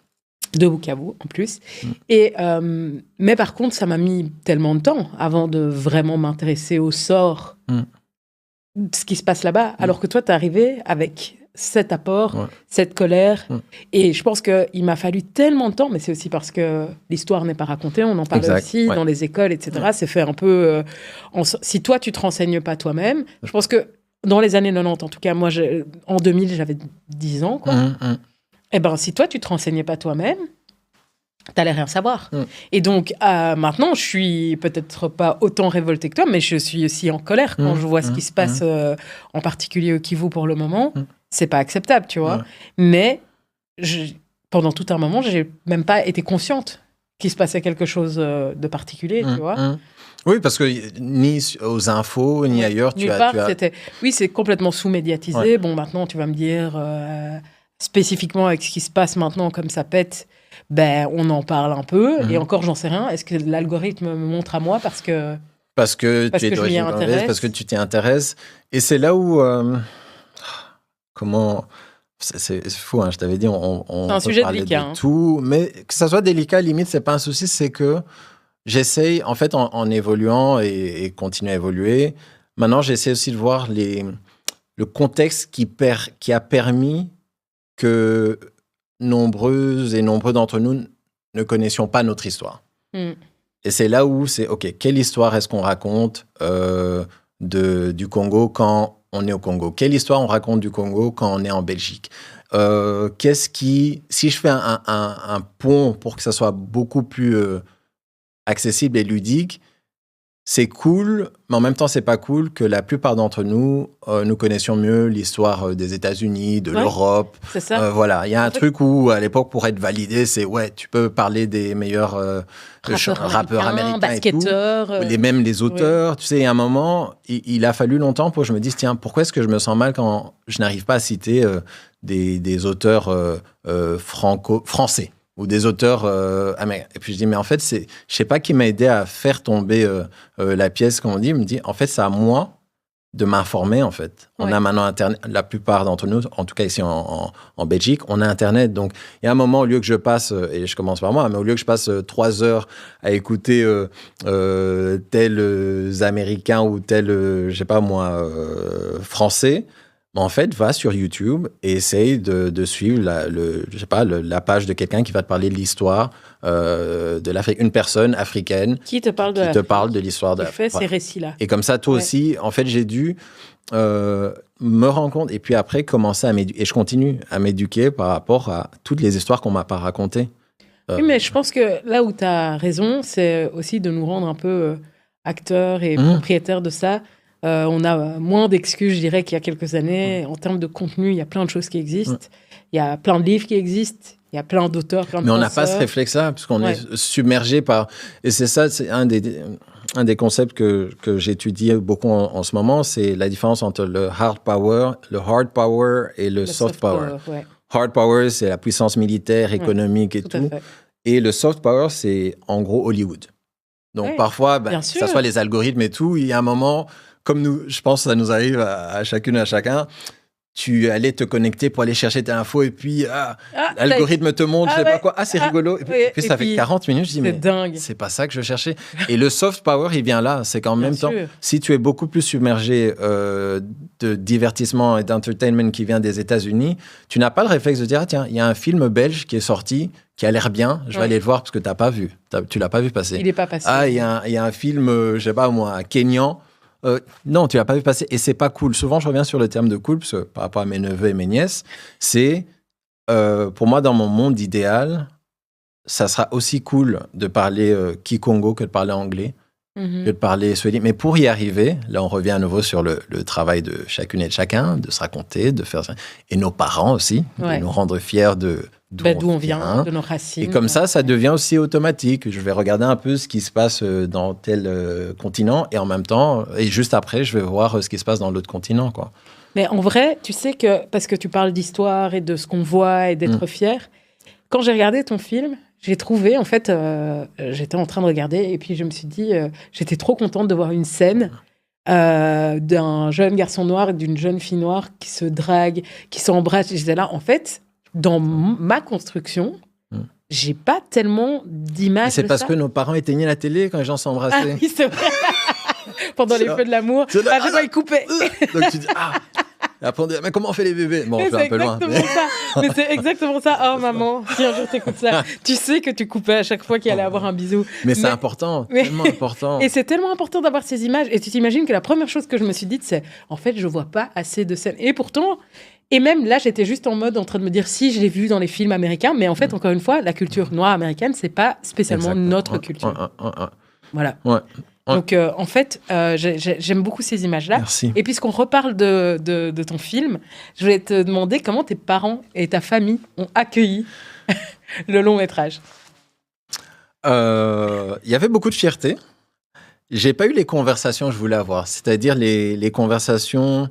de Bukavu en plus. Et, mais par contre, ça m'a mis tellement de temps avant de vraiment m'intéresser au sort de ce qui se passe là-bas. Alors que toi, t'es arrivé avec cet apport, cette colère. Et je pense qu'il m'a fallu tellement de temps, mais c'est aussi parce que l'histoire n'est pas racontée, on en parle aussi dans les écoles, etc. C'est fait un peu... si toi, tu te renseignes pas toi-même, je pense que dans les années 90, en tout cas, moi, en 2000, j'avais 10 ans, quoi. Eh ben, si toi, tu te renseignais pas toi-même, t'allais rien savoir. Et donc, maintenant, je suis peut-être pas autant révoltée que toi, mais je suis aussi en colère quand je vois ce qui se passe, en particulier au Kivu pour le moment. C'est pas acceptable, tu vois. Mais pendant tout un moment, j'ai même pas été consciente qu'il se passait quelque chose de particulier, tu vois. Oui, parce que ni aux infos, ni ailleurs, Oui, c'est complètement sous-médiatisé. Ouais. Bon, maintenant, tu vas me dire, spécifiquement avec ce qui se passe maintenant, comme ça pète, ben, on en parle un peu. Et encore, j'en sais rien. Est-ce que l'algorithme me montre à moi parce que tu es d'origine congolaise, parce que tu t'y intéresses. Et c'est là où... C'est fou, hein, je t'avais dit, on c'est un sujet délicat, de tout. Mais que ça soit délicat, limite, c'est pas un souci, c'est que j'essaye, en fait, en évoluant et continuer à évoluer, maintenant, j'essaie aussi de voir le contexte qui a permis que nombreux d'entre nous ne connaissions pas notre histoire. Et c'est là où c'est, OK, quelle histoire est-ce qu'on raconte du Congo quand on est au Congo? Quelle histoire on raconte du Congo quand on est en Belgique? Si je fais un pont pour que ça soit beaucoup plus accessible et ludique, c'est cool, mais en même temps, c'est pas cool que la plupart d'entre nous, nous connaissions mieux l'histoire des États-Unis, de l'Europe. C'est ça. Voilà, il y a un truc où, à l'époque, pour être validé, c'est tu peux parler des meilleurs rappeurs américains, basketteurs, et tout, même les auteurs. Tu sais, il y a un moment, il a fallu longtemps pour que je me dise, tiens, pourquoi est-ce que je me sens mal quand je n'arrive pas à citer des auteurs français ou des auteurs américains. Et puis je dis, mais en fait, je sais pas qui m'a aidé à faire tomber la pièce, comme on dit. Il me dit, en fait, c'est à moi de m'informer, en fait. On a maintenant Internet, la plupart d'entre nous, en tout cas ici en Belgique, on a Internet. Donc, il y a un moment, au lieu que je passe, et je commence par moi, mais au lieu que je passe 3 heures à écouter tels Américains ou tels, je sais pas moi, Français, en fait, va sur YouTube et essaye de suivre la page de quelqu'un qui va te parler de l'histoire de l'Afrique. Une personne africaine qui te parle de l'histoire de l'Afrique. Qui fait ces récits-là. Et comme ça, toi aussi, en fait, j'ai dû me rendre compte et puis après commencer à m'éduquer. Et je continue à m'éduquer par rapport à toutes les histoires qu'on m'a pas racontées. Oui, mais je pense que là où tu as raison, c'est aussi de nous rendre un peu acteurs et propriétaires de ça. On a moins d'excuses, je dirais, qu'il y a quelques années. En termes de contenu, il y a plein de choses qui existent. Il y a plein de livres qui existent. Il y a plein d'auteurs, plein de penseurs. Mais on n'a pas ce réflexe-là, parce qu'on est submergé par... Et c'est ça, c'est un des concepts que j'étudie beaucoup en ce moment, c'est la différence entre le hard power et le soft power. Hard power, c'est la puissance militaire, économique et tout. Et le soft power, c'est en gros Hollywood. Donc parfois, que ça soit les algorithmes et tout, il y a un moment... Comme nous, je pense que ça nous arrive à chacune et à chacun, tu allais te connecter pour aller chercher tes infos et puis l'algorithme te montre, je sais pas quoi, c'est rigolo. Et puis ça fait 40 minutes, je dis, mais dingue. C'est pas ça que je cherchais. Et le soft power, il vient là. C'est qu'en même temps, si tu es beaucoup plus submergé de divertissement et d'entertainment qui vient des États-Unis, tu n'as pas le réflexe de dire, ah, tiens, il y a un film belge qui est sorti, qui a l'air bien, je vais aller le voir parce que tu n'as pas vu. Tu l'as pas vu passer. Il n'est pas passé. Ah, il y a un film, je sais pas moi, kényan. Non, tu l'as pas vu passer et c'est pas cool. Souvent, je reviens sur le terme de cool parce que par rapport à mes neveux et mes nièces, c'est pour moi dans mon monde idéal, ça sera aussi cool de parler Kikongo que de parler anglais, que de parler suédois. Mais pour y arriver, là, on revient à nouveau sur le travail de chacune et de chacun, de se raconter, de faire ça, et nos parents aussi, de nous rendre fiers d'où on vient, de nos racines. Et comme ça devient aussi automatique. Je vais regarder un peu ce qui se passe dans tel continent et en même temps, et juste après, je vais voir ce qui se passe dans l'autre continent, quoi. Mais en vrai, tu sais que, parce que tu parles d'histoire et de ce qu'on voit et d'être fier, quand j'ai regardé ton film, j'ai trouvé, en fait, j'étais en train de regarder et puis je me suis dit, j'étais trop contente de voir une scène d'un jeune garçon noir et d'une jeune fille noire qui se draguent, qui s'embrassent. J'étais là, en fait... Dans ma construction, j'ai pas tellement d'images. C'est parce que nos parents éteignaient la télé quand les gens s'embrassaient. Ah oui, c'est vrai. Pendant les feux de l'amour. Je dois y couper. Donc tu dis, après on dit, mais comment on fait les bébés? Bon, je vais un peu loin. C'est exactement ça. Mais c'est exactement ça. Oh maman, si un jour t'écoutes ça, tu sais que tu coupais à chaque fois qu'il allait avoir un bisou. Mais c'est important, tellement important. Et c'est tellement important d'avoir ces images. Et tu t'imagines que la première chose que je me suis dite, c'est en fait, je vois pas assez de scènes. Et pourtant, et même là, j'étais juste en mode en train de me dire si je l'ai vu dans les films américains. Mais en fait, encore une fois, la culture noire américaine, c'est pas spécialement notre culture. Voilà. Ouais. Donc, en fait, j'aime beaucoup ces images-là. Merci. Et puisqu'on reparle de ton film, je voulais te demander comment tes parents et ta famille ont accueilli le long métrage. Il y avait beaucoup de fierté. J'ai pas eu les conversations que je voulais avoir. C'est-à-dire les conversations...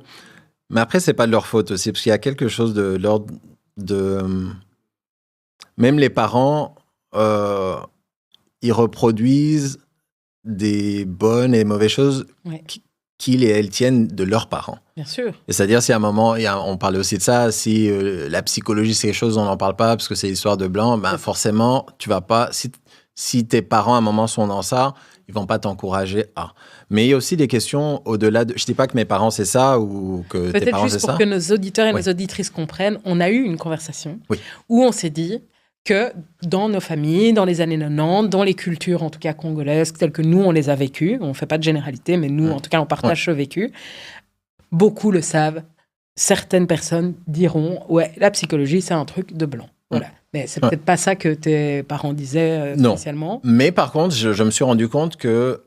Mais après, c'est pas de leur faute aussi, parce qu'il y a quelque chose de l'ordre de... Même les parents, ils reproduisent des bonnes et mauvaises choses qu'ils et elles tiennent de leurs parents. Bien sûr. Et c'est-à-dire, si à un moment, on parlait aussi de ça, si la psychologie, c'est quelque chose, on n'en parle pas parce que c'est l'histoire de blanc, ben forcément, tu vas pas... Si tes parents, à un moment, sont dans ça, ils vont pas t'encourager à... Mais il y a aussi des questions au-delà de... Je dis pas que mes parents, c'est ça ou que tes parents, c'est ça. Peut-être juste pour que nos auditeurs et nos auditrices comprennent, on a eu une conversation où on s'est dit... que dans nos familles, dans les années 90, dans les cultures, en tout cas congolaises, telles que nous, on les a vécues, on ne fait pas de généralité, mais nous, en tout cas, on partage ce vécu, beaucoup le savent. Certaines personnes diront, ouais, la psychologie, c'est un truc de blanc. Voilà. Mais c'est peut-être pas ça que tes parents disaient spécialement. Non. Mais par contre, je me suis rendu compte que...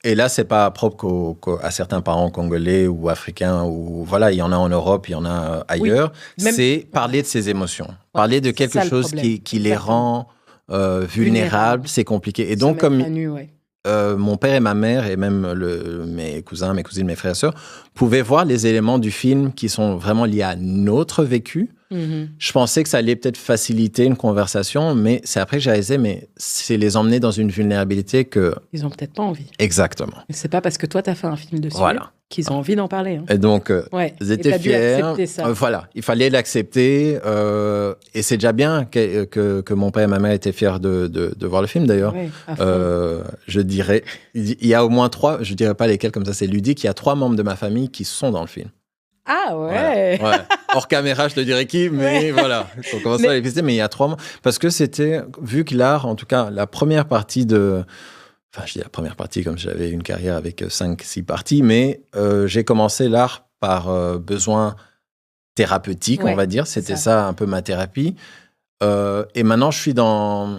et là, c'est pas propre à certains parents congolais ou africains, ou voilà, il y en a en Europe, il y en a ailleurs. Oui, c'est parler de ses émotions, parler de quelque chose qui les rend vulnérables, c'est compliqué. Et donc, comme mon père et ma mère, et même mes cousins, mes cousines, mes frères et sœurs, pouvaient voir les éléments du film qui sont vraiment liés à notre vécu. Je pensais que ça allait peut-être faciliter une conversation, mais c'est après que j'ai réalisé, mais c'est les emmener dans une vulnérabilité que... Ils n'ont peut-être pas envie. Exactement. Mais c'est pas parce que toi, tu as fait un film dessus qu'ils ont envie d'en parler. Hein. Et donc, ils étaient fiers. Voilà, il fallait l'accepter. Et c'est déjà bien que mon père et ma mère étaient fiers de voir le film, d'ailleurs. Je dirais, il y a au moins 3, je dirais pas lesquels, comme ça c'est ludique, il y a 3 membres de ma famille qui sont dans le film. Ah ouais. Hors caméra, je te dirais qui, mais voilà. On commence à les visiter, mais il y a 3 mois. Parce que c'était, vu que l'art, en tout cas, la première partie de... Enfin, je dis la première partie, comme j'avais une carrière avec 5-6 parties, mais j'ai commencé l'art par besoin thérapeutique, on va dire. C'était ça un peu ma thérapie. Et maintenant, je suis dans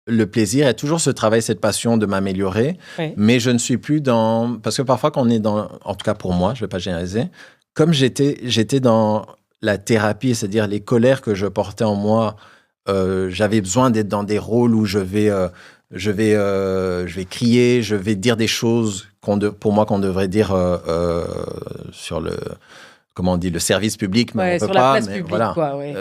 le plaisir et toujours ce travail, cette passion de m'améliorer. Mais je ne suis plus dans... Parce que parfois, quand on est dans... En tout cas, pour moi, je ne vais pas généraliser... Comme j'étais dans la thérapie, c'est-à-dire les colères que je portais en moi, j'avais besoin d'être dans des rôles où je vais crier, je vais dire des choses pour moi qu'on devrait dire sur le... Comment on dit, le service public, mais on peut pas. Mais publique, voilà.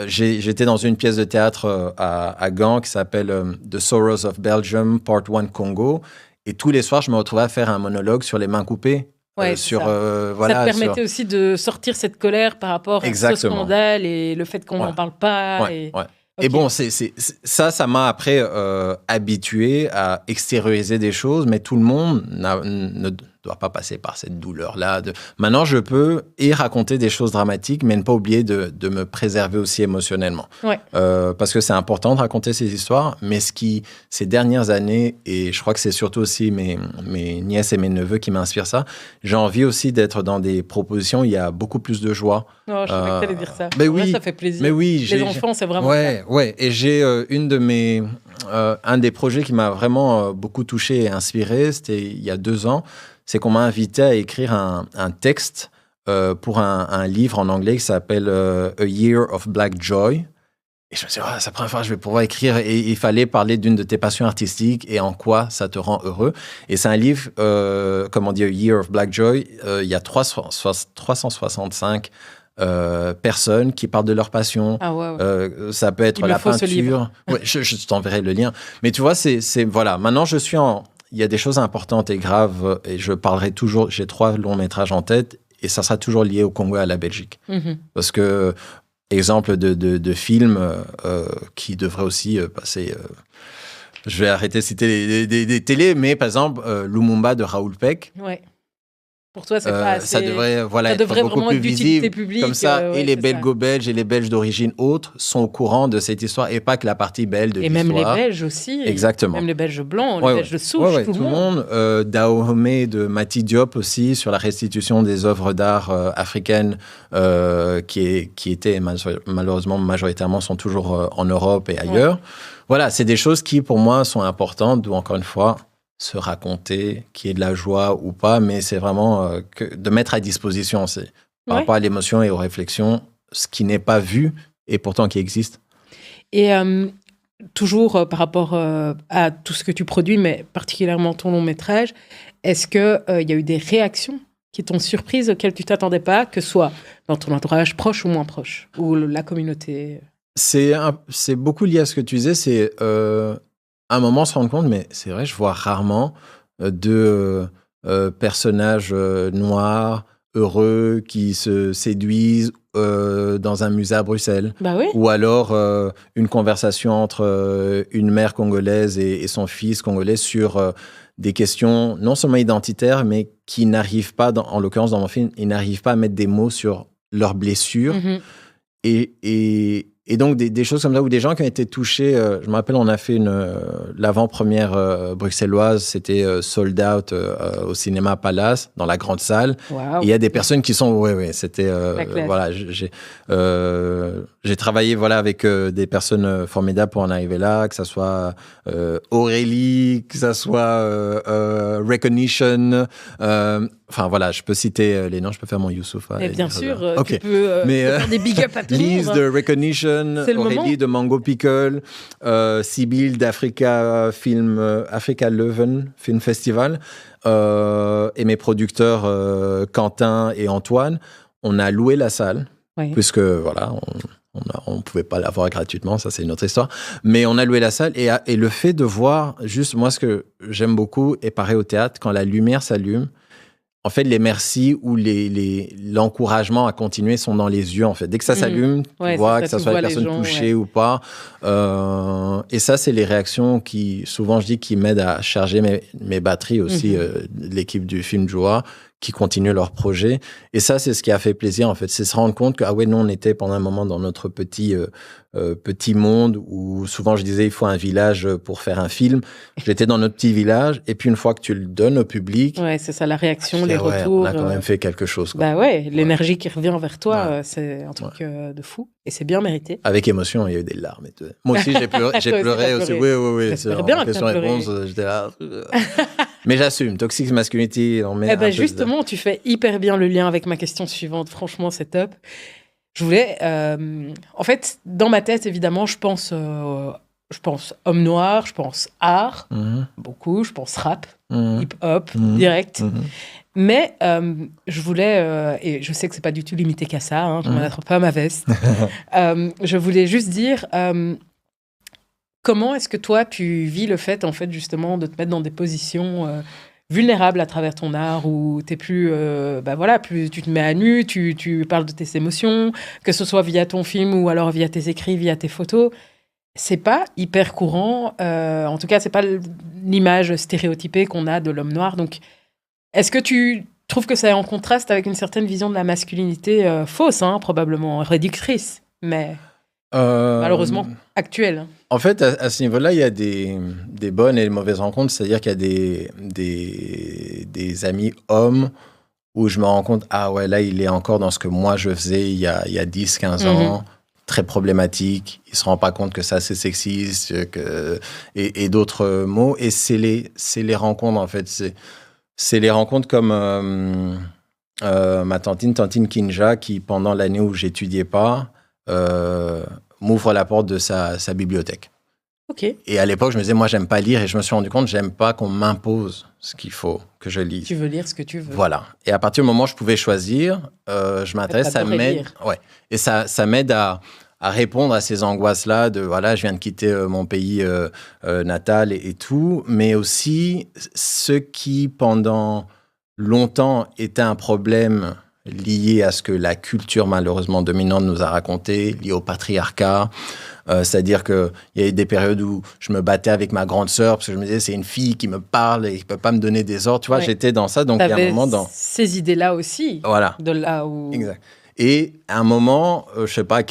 J'étais dans une pièce de théâtre à Gand qui s'appelle The Sorrows of Belgium, Part 1 Congo. Et tous les soirs, je me retrouvais à faire un monologue sur les mains coupées. Ça te permettait aussi de sortir cette colère par rapport à ce scandale et le fait qu'on n'en parle pas. Et bon, ça m'a après habitué à extérioriser des choses, mais tout le monde ne doit pas passer par cette douleur-là. Maintenant, je peux raconter des choses dramatiques, mais ne pas oublier de me préserver aussi émotionnellement. Parce que c'est important de raconter ces histoires, mais ces dernières années, et je crois que c'est surtout aussi mes nièces et mes neveux qui m'inspirent ça, j'ai envie aussi d'être dans des propositions où il y a beaucoup plus de joie. Je savais que tu allais dire ça. Mais oui, ça fait plaisir. Mais oui, les enfants, c'est vraiment ça. Et j'ai un des projets qui m'a vraiment beaucoup touché et inspiré, c'était il y a 2 ans, c'est qu'on m'a invité à écrire un texte pour un livre en anglais qui s'appelle A Year of Black Joy. Et je me suis dit, c'est la première fois que je vais pouvoir écrire. Et il fallait parler d'une de tes passions artistiques et en quoi ça te rend heureux. Et c'est un livre, comme on dit, A Year of Black Joy. Il y a 365 personnes qui parlent de leur passion. Ça peut être la peinture. Je t'enverrai le lien. Mais tu vois, voilà. Maintenant, il y a des choses importantes et graves et je parlerai toujours. J'ai 3 longs métrages en tête et ça sera toujours lié au Congo et à la Belgique. Parce que, exemple de films qui devraient aussi passer. Je vais arrêter de citer des télés, mais par exemple, Lumumba de Raoul Peck. Pour toi, c'est pas assez... Ça devrait, ça être devrait beaucoup vraiment plus être d'utilité visible. publique. Comme ça, ouais, et les c'est ça. Belgo-Belges et les Belges d'origine autre sont au courant de cette histoire et pas que la partie belle de Et l'histoire. même les Belges aussi. Exactement. Même les Belges blancs, les Belges de souche, tout le monde. Dahomey de Mati Diop aussi sur la restitution des œuvres d'art africaines qui étaient malheureusement majoritairement sont toujours en Europe et ailleurs. Voilà, c'est des choses qui pour moi sont importantes, d'où encore une fois se raconter, qu'il y ait de la joie ou pas, mais c'est vraiment de mettre à disposition par rapport à l'émotion et aux réflexions, ce qui n'est pas vu et pourtant qui existe. Et toujours par rapport à tout ce que tu produis, mais particulièrement ton long métrage, est-ce qu'il y a eu des réactions qui t'ont surprise, auxquelles tu ne t'attendais pas, que ce soit dans ton entourage proche ou moins proche, ou la communauté? C'est beaucoup lié à ce que tu disais, c'est à un moment se rendre compte, mais c'est vrai, je vois rarement de personnages noirs, heureux, qui se séduisent dans un musée à Bruxelles. Bah oui. Ou alors une conversation entre une mère congolaise et son fils congolais sur des questions non seulement identitaires, mais qui n'arrivent pas, en l'occurrence dans mon film, ils n'arrivent pas à mettre des mots sur leurs blessures. Et donc, des choses comme ça, ou des gens qui ont été touchés. Je me rappelle, on a fait l'avant-première bruxelloise, c'était sold out au cinéma Palace, dans la grande salle. Wow. Il y a des personnes qui sont... c'était... voilà, j'ai travaillé avec des personnes formidables pour en arriver là, que ça soit Aurélie, que ça soit Recognition... Enfin, voilà, je peux citer les noms, je peux faire mon Youssouf. Et bien sûr, tu peux faire des big up à tout le monde. Lise de Recognition, Aurélie de Mango Pickle, Sibylle d'Africa Africa Leuven Film Festival, et mes producteurs Quentin et Antoine. On a loué la salle, puisque voilà, on ne pouvait pas l'avoir gratuitement, ça c'est une autre histoire. Mais on a loué la salle et le fait de voir, juste moi ce que j'aime beaucoup, et pareil au théâtre, quand la lumière s'allume, en fait, les merci ou l'encouragement à continuer sont dans les yeux, en fait. Dès que ça s'allume, tu vois, que ça soit les personnes touchées ou pas. Et ça, c'est les réactions qui, souvent, je dis, qui m'aident à charger mes batteries aussi, l'équipe du film Joie, qui continuent leur projet. Et ça, c'est ce qui a fait plaisir, en fait. C'est se rendre compte que, nous, on était pendant un moment dans notre petit monde où souvent je disais, il faut un village pour faire un film. J'étais dans notre petit village. Et puis, une fois que tu le donnes au public... Ouais, c'est ça, la réaction, les retours. On a quand même fait quelque chose, quoi. Bah ouais, l'énergie qui revient vers toi, c'est un truc de fou. Et c'est bien mérité. Avec émotion, il y a eu des larmes. Moi aussi, j'ai pleuré aussi. Oui. J'espère bien que question-réponse, j'étais là... Mais j'assume, Toxic Masculinity, on met justement, tu fais hyper bien le lien avec ma question suivante. Franchement, c'est top. Je voulais... en fait, dans ma tête, évidemment, je pense homme noir, je pense art, beaucoup, je pense rap, hip-hop, direct. Mais je voulais, et je sais que c'est pas du tout limité qu'à ça, je m'en attrape pas à ma veste, je voulais juste dire... comment est-ce que toi, tu vis le fait, en fait, justement, de te mettre dans des positions vulnérables à travers ton art, où t'es plus, plus tu te mets à nu, tu parles de tes émotions, que ce soit via ton film ou alors via tes écrits, via tes photos. C'est pas hyper courant. En tout cas, c'est pas l'image stéréotypée qu'on a de l'homme noir. Donc, est-ce que tu trouves que c'est en contraste avec une certaine vision de la masculinité fausse, probablement réductrice, mais... malheureusement actuelle. En fait, à ce niveau-là, il y a des bonnes et des mauvaises rencontres. C'est-à-dire qu'il y a des amis hommes où je me rends compte, là, il est encore dans ce que moi, je faisais il y a 10-15 ans, très problématique. Il ne se rend pas compte que ça, c'est sexiste et d'autres mots. Et c'est les rencontres, en fait. C'est les rencontres comme ma tantine Kinja, qui, pendant l'année où j'étudiais pas, m'ouvre la porte de sa bibliothèque. Ok. Et à l'époque, je me disais, moi, j'aime pas lire, et je me suis rendu compte, j'aime pas qu'on m'impose ce qu'il faut que je lise. Tu veux lire ce que tu veux. Voilà. Et à partir du moment où je pouvais choisir, je m'intéresse, ça m'aide. Ouais. Et ça m'aide à répondre à ces angoisses-là de, voilà, je viens de quitter mon pays natal et tout, mais aussi ce qui, pendant longtemps, était un problème liées à ce que la culture malheureusement dominante nous a raconté, liées au patriarcat. C'est-à-dire qu'il y a eu des périodes où je me battais avec ma grande sœur parce que je me disais, c'est une fille qui me parle et qui ne peut pas me donner des ordres. Tu vois, j'étais dans ça. Donc, il y a un moment dans... ces idées-là aussi. Voilà. De là où... Exact. Et à un moment, je ne sais pas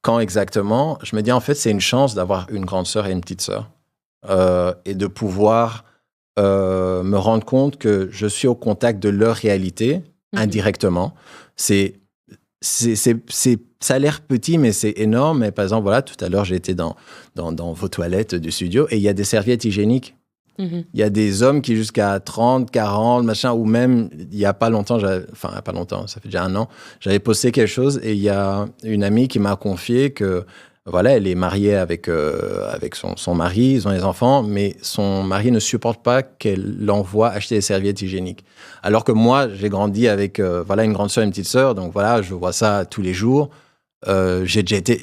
quand exactement, je me dis, en fait, c'est une chance d'avoir une grande sœur et une petite sœur. Et de pouvoir me rendre compte que je suis au contact de leur réalité, indirectement. Ça a l'air petit, mais c'est énorme. Mais par exemple, voilà, tout à l'heure, j'étais dans vos toilettes du studio et il y a des serviettes hygiéniques. Il y a des hommes qui, jusqu'à 30, 40, machin, ou même, il n'y a pas longtemps, ça fait déjà 1 an, j'avais posté quelque chose et il y a une amie qui m'a confié que, voilà, elle est mariée avec son mari, ils ont des enfants, mais son mari ne supporte pas qu'elle l'envoie acheter des serviettes hygiéniques. Alors que moi, j'ai grandi avec une grande sœur et une petite sœur, donc voilà, je vois ça tous les jours. J'ai déjà été,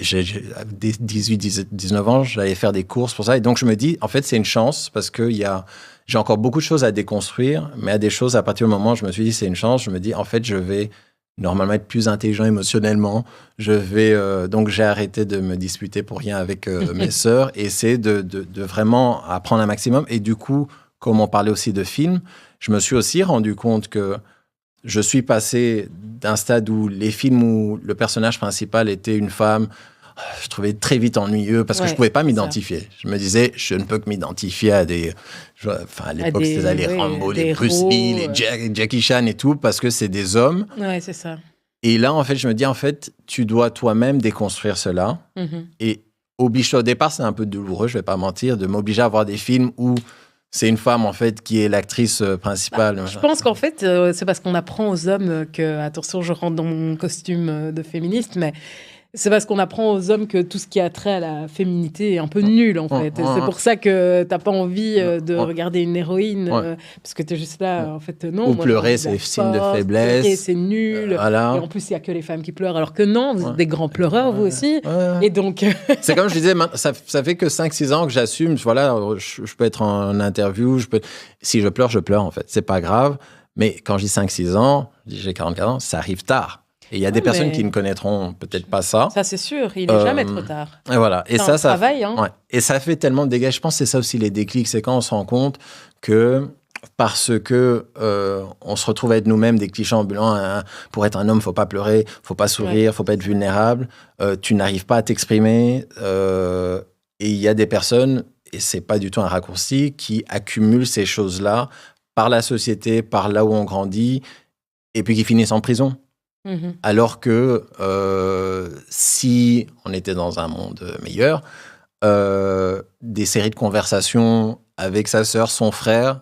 à 18, 19 ans, j'allais faire des courses pour ça. Et donc, je me dis, en fait, c'est une chance parce que j'ai encore beaucoup de choses à déconstruire, mais à des choses, à partir du moment où je me suis dit, c'est une chance, je me dis, en fait, je vais normalement être plus intelligent émotionnellement. Donc, j'ai arrêté de me disputer pour rien avec mes sœurs et essayer de vraiment apprendre un maximum. Et du coup, comme on parlait aussi de films, je me suis aussi rendu compte que je suis passé d'un stade où les films où le personnage principal était une femme, je trouvais très vite ennuyeux parce que je ne pouvais pas m'identifier. Je me disais, je ne peux que m'identifier à des... à l'époque, c'était les Rambo, les Bruce Lee, les Jackie Chan et tout, parce que c'est des hommes. Ouais, c'est ça. Et là, en fait, je me dis, en fait, tu dois toi-même déconstruire cela. Et oblige-toi, au départ, c'est un peu douloureux, je ne vais pas mentir, de m'obliger à voir des films où c'est une femme, en fait, qui est l'actrice principale. Je pense qu'en fait, c'est parce qu'on apprend aux hommes que... Attention, je rentre dans mon costume de féministe, mais c'est parce qu'on apprend aux hommes que tout ce qui a trait à la féminité est un peu nul, en fait. C'est pour ça que t'as pas envie de regarder une héroïne, parce que t'es juste là, en fait, non. Ou pleurer, c'est signe de faiblesse. Pleurer, c'est nul. Voilà. Et en plus, il y a que les femmes qui pleurent, alors que non, vous êtes des grands pleureurs, vous aussi. Et donc... c'est comme je disais, ça fait que 5-6 ans que j'assume, voilà, je peux être en interview, si je pleure, en fait. C'est pas grave. Mais quand je dis 5-6 ans, j'ai 44 ans, ça arrive tard. Et il y a des personnes qui ne connaîtront peut-être pas ça. Ça, c'est sûr. Il n'est jamais trop tard. Et voilà. Et ça travail, hein. Et ça fait tellement de dégâts. Je pense que c'est ça aussi les déclics. C'est quand on se rend compte que parce que on se retrouve à être nous-mêmes des clichés ambulants. Hein, pour être un homme, faut pas pleurer, faut pas sourire, faut pas être vulnérable. Tu n'arrives pas à t'exprimer. Et il y a des personnes, et c'est pas du tout un raccourci, qui accumulent ces choses-là par la société, par là où on grandit, et puis qui finissent en prison. Alors que si on était dans un monde meilleur, des séries de conversations avec sa sœur, son frère,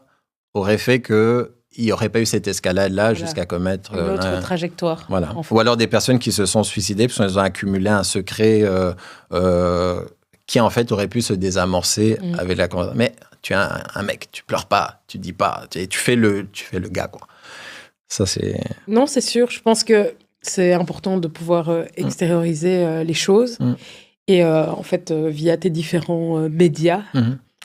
auraient fait qu'il n'y aurait pas eu cette escalade-là jusqu'à commettre... une autre trajectoire. Voilà. Ou alors des personnes qui se sont suicidées parce qu'elles ont accumulé un secret qui, en fait, aurait pu se désamorcer avec la conversation. Mais tu es un mec, tu pleures pas, tu dis pas, tu fais le gars, quoi. Ça, c'est... Non, c'est sûr. Je pense que c'est important de pouvoir extérioriser les choses. Et en fait, via tes différents médias,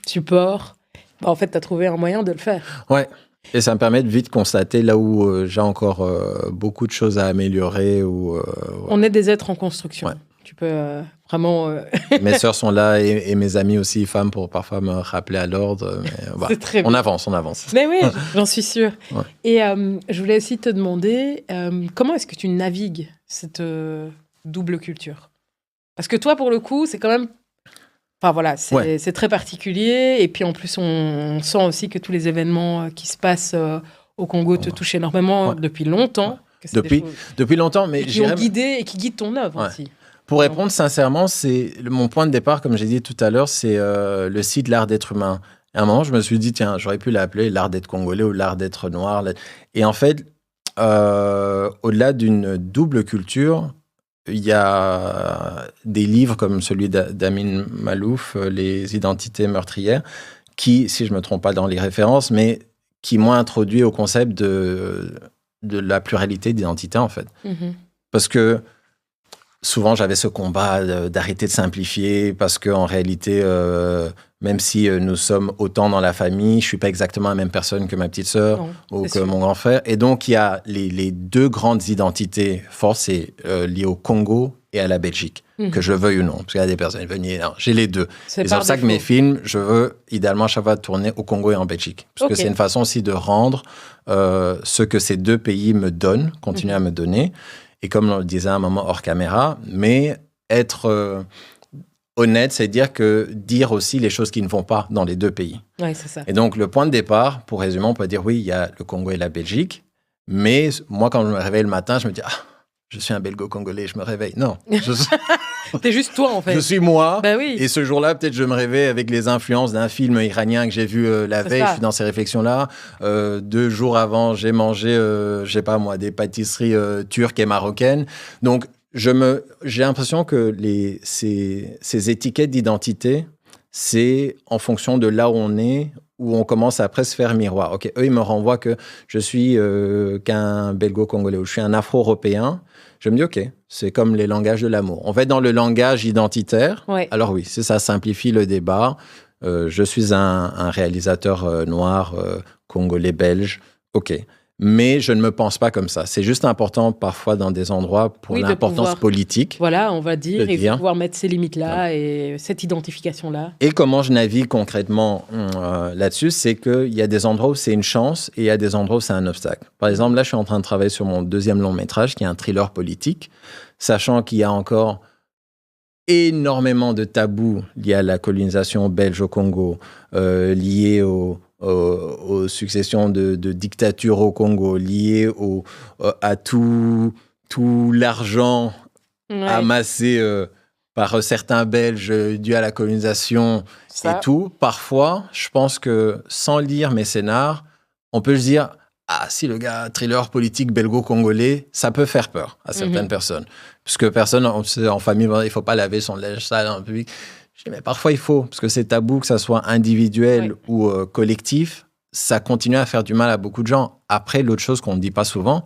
supports, en fait, tu as trouvé un moyen de le faire. Ouais. Et ça me permet de vite constater là où j'ai encore beaucoup de choses à améliorer. On est des êtres en construction. Ouais. Tu peux vraiment... Mes sœurs sont là et mes amis aussi, femmes, pour parfois me rappeler à l'ordre. Voilà. Très on avance. Mais oui, j'en suis sûre. Ouais. Et je voulais aussi te demander, comment est-ce que tu navigues cette double culture ? Parce que toi, pour le coup, c'est quand même... Enfin voilà, c'est très particulier. Et puis en plus, on sent aussi que tous les événements qui se passent au Congo te touchent énormément depuis longtemps. Depuis longtemps, mais qui ont guidé et qui guident ton œuvre aussi. Pour répondre sincèrement, c'est mon point de départ, comme j'ai dit tout à l'heure, c'est le site L'Art d'être humain. À un moment, je me suis dit, tiens, j'aurais pu l'appeler L'Art d'être congolais ou L'Art d'être noir. Et en fait, au-delà d'une double culture, il y a des livres comme celui d'Amin Malouf, Les identités meurtrières, qui, si je ne me trompe pas dans les références, mais qui m'ont introduit au concept de la pluralité d'identité, en fait. Parce que souvent, j'avais ce combat d'arrêter de simplifier parce qu'en réalité, même si nous sommes autant dans la famille, je suis pas exactement la même personne que ma petite sœur ou que mon grand frère. Et donc, il y a les deux grandes identités fortes, c'est lié au Congo et à la Belgique, que je le veuille ou non. Parce qu'il y a des personnes qui veulent dire, non, j'ai les deux. C'est pour ça que mes films, je veux idéalement à chaque fois tourner au Congo et en Belgique. Parce que c'est une façon aussi de rendre ce que ces deux pays me donnent, continuer à me donner. Et comme on le disait à un moment hors caméra, mais être honnête, c'est dire aussi les choses qui ne vont pas dans les deux pays. Ouais, c'est ça. Et donc, le point de départ, pour résumer, on peut dire, oui, il y a le Congo et la Belgique, mais moi, quand je me réveille le matin, je me dis, je suis un belgo-congolais, je me réveille. Non. T'es juste toi, en fait. Je suis moi. Ben oui. Et ce jour-là, peut-être je me réveille avec les influences d'un film iranien que j'ai vu la veille. Je suis dans ces réflexions-là. 2 jours avant, j'ai mangé, je sais pas moi, des pâtisseries turques et marocaines. Donc, j'ai l'impression que ces étiquettes d'identité, c'est en fonction de là où on est, où on commence à après se faire miroir. OK, eux, ils me renvoient que je suis qu'un belgo-congolais ou je suis un afro-européen. Je me dis, OK, c'est comme les langages de l'amour. On va être dans le langage identitaire. Ouais. Alors oui, ça simplifie le débat. Je suis un réalisateur noir, congolais, belge. OK. Mais je ne me pense pas comme ça. C'est juste important parfois dans des endroits pour l'importance politique. Voilà, on va dire, il faut pouvoir mettre ces limites-là et cette identification-là. Et comment je navigue concrètement là-dessus, c'est qu'il y a des endroits où c'est une chance et il y a des endroits où c'est un obstacle. Par exemple, là, je suis en train de travailler sur mon 2e long-métrage, qui est un thriller politique, sachant qu'il y a encore énormément de tabous liés à la colonisation belge au Congo, liés aux successions de dictatures au Congo, liées à tout l'argent amassé par certains Belges dû à la colonisation et tout. Parfois, je pense que sans lire mes scénars, on peut se dire si le gars, thriller politique belgo-congolais, ça peut faire peur à certaines personnes. Parce que personne, en famille, il ne faut pas laver son linge sale en public. Mais parfois, il faut, parce que c'est tabou, que ça soit individuel ou collectif, ça continue à faire du mal à beaucoup de gens. Après, l'autre chose qu'on ne dit pas souvent,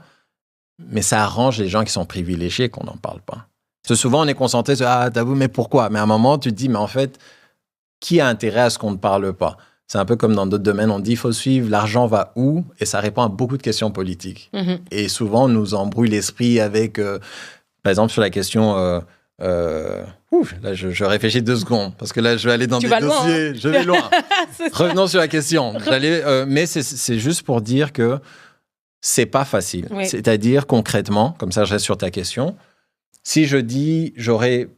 mais ça arrange les gens qui sont privilégiés qu'on n'en parle pas. Parce que souvent, on est concentré sur « tabou, mais pourquoi ?» Mais à un moment, tu te dis « mais en fait, qui a intérêt à ce qu'on ne parle pas ?» C'est un peu comme dans d'autres domaines, on dit « il faut suivre, l'argent va où ?» Et ça répond à beaucoup de questions politiques. Et souvent, on nous embrouille l'esprit avec, par exemple, sur la question... là, je réfléchis 2 secondes parce que là, je vais aller dans des dossiers. Loin. Je vais loin. Revenons sur la question. Mais c'est juste pour dire que c'est pas facile. Oui. C'est-à-dire concrètement, comme ça, je reste sur ta question. Si je dis, j'aurais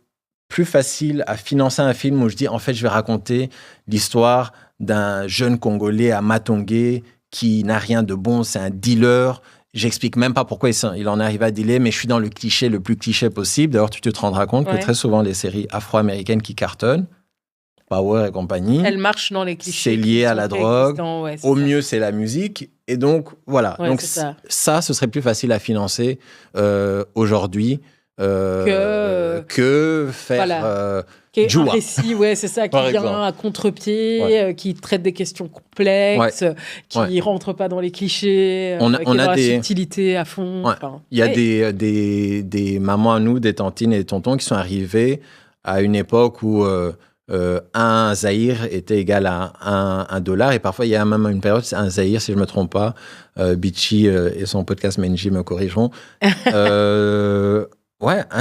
plus facile à financer un film où je dis, en fait, je vais raconter l'histoire d'un jeune Congolais à Matongé qui n'a rien de bon, c'est un dealer. J'explique même pas pourquoi il en est arrivé à dealer, mais je suis dans le cliché le plus cliché possible. D'ailleurs, tu te rendras compte que très souvent, les séries afro-américaines qui cartonnent, Power et compagnie, elles marchent dans les clichés. C'est lié à la drogue. Au mieux, c'est la musique. Et donc, voilà. Donc, ça, ce serait plus facile à financer aujourd'hui que faire... un récit, c'est ça, qui vient à contre-pied, qui traite des questions complexes, qui rentre pas dans les clichés, qui est dans la subtilité à fond. Il y a des mamans à nous, des tantines et des tontons qui sont arrivés à une époque où un zaïre était égal à un dollar, et parfois il y a même une période, un zaïre, si je me trompe pas, Bichi et son podcast Menji me corrigeront, un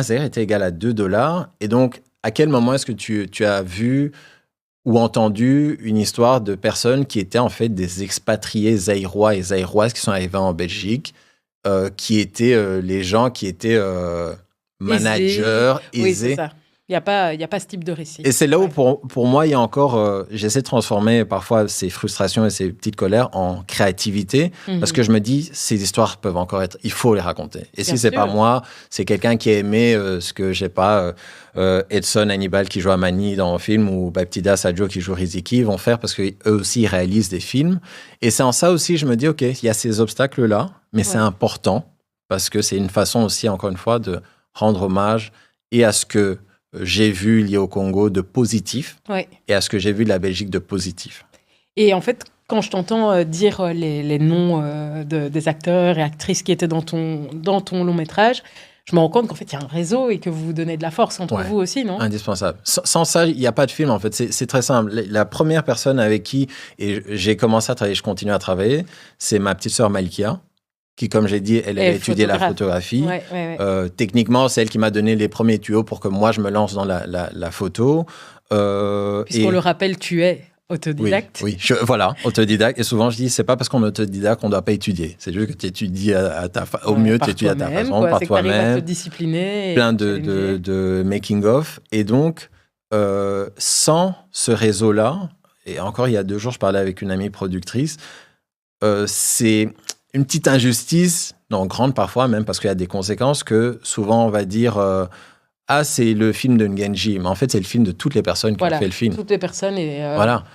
zaïre était égal à 2 dollars, et donc à quel moment est-ce que tu as vu ou entendu une histoire de personnes qui étaient en fait des expatriés zaïrois et zaïroises qui sont arrivés en Belgique, qui étaient les gens qui étaient managers, aisés. Oui, c'est ça. Il n'y a pas ce type de récit. Et c'est là où, pour moi, il y a encore... j'essaie de transformer parfois ces frustrations et ces petites colères en créativité, parce que je me dis, ces histoires peuvent encore être... Il faut les raconter. Et si c'est pas moi, c'est quelqu'un qui a aimé ce que, je sais pas, Edson Hannibal qui joue à Mani dans un film, ou Baptida Sadio qui joue Riziki, vont faire, parce qu'eux aussi, ils réalisent des films. Et c'est en ça aussi, je me dis, OK, il y a ces obstacles-là, mais c'est important, parce que c'est une façon aussi, encore une fois, de rendre hommage et à ce que j'ai vu lié au Congo de positif et à ce que j'ai vu de la Belgique de positif. Et en fait, quand je t'entends dire les noms des acteurs et actrices qui étaient dans ton long métrage, je me rends compte qu'en fait, il y a un réseau et que vous vous donnez de la force entre vous aussi, non? Indispensable. Sans ça, il n'y a pas de film, en fait. C'est très simple. La première personne avec qui j'ai commencé à travailler, je continue à travailler, c'est ma petite sœur Malkia, qui, comme j'ai dit, elle a étudié la photographie. Techniquement, c'est elle qui m'a donné les premiers tuyaux pour que moi, je me lance dans la photo. Puisqu'on le rappelle, tu es autodidacte. Oui, voilà, autodidacte. Et souvent, je dis, c'est pas parce qu'on est autodidacte qu'on ne doit pas étudier. C'est juste que tu étudies au mieux, tu étudies à ta façon, par toi-même. Tu arrives à te discipliner. Plein de making-of. Et donc, sans ce réseau-là, et encore il y a 2 jours, je parlais avec une amie productrice, c'est une petite injustice, non, grande parfois même, parce qu'il y a des conséquences que souvent on va dire c'est le film de Ngenji, mais en fait c'est le film de toutes les personnes qui ont fait le film. Toutes les personnes.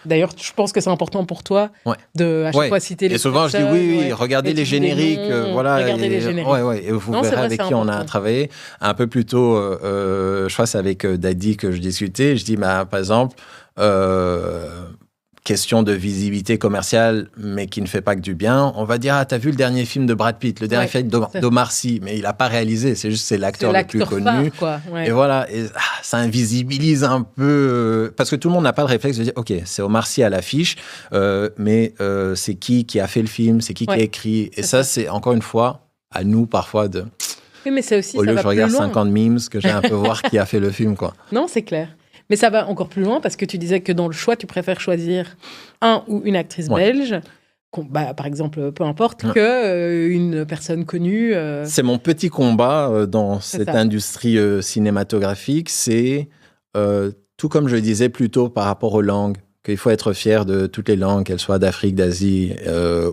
D'ailleurs, je pense que c'est important pour toi de à chaque fois citer les personnes. Et souvent je dis oui, regardez les génériques, regardez les génériques. Et vous verrez avec qui on a travaillé. Un peu plus tôt, je crois que c'est avec Daddy que je discutais. Je dis, par exemple, question de visibilité commerciale, mais qui ne fait pas que du bien, on va dire, t'as vu le dernier film de Brad Pitt, le dernier film d'Omar Sy, mais il n'a pas réalisé, c'est l'acteur le plus connu. Et voilà, ça invisibilise un peu, parce que tout le monde n'a pas le réflexe de dire, ok, c'est Omar Sy à l'affiche, mais c'est qui a fait le film, c'est qui a écrit, et ça, c'est encore une fois, à nous parfois de... Oui, mais c'est aussi, au lieu que je regarde 50 memes, que j'ai un peu voir qui a fait le film, quoi. Non, c'est clair. Mais ça va encore plus loin parce que tu disais que dans le choix, tu préfères choisir un ou une actrice belge, par exemple, peu importe, qu'une personne connue. C'est mon petit combat dans cette industrie cinématographique. C'est, tout comme je disais plus tôt par rapport aux langues, qu'il faut être fier de toutes les langues, qu'elles soient d'Afrique, d'Asie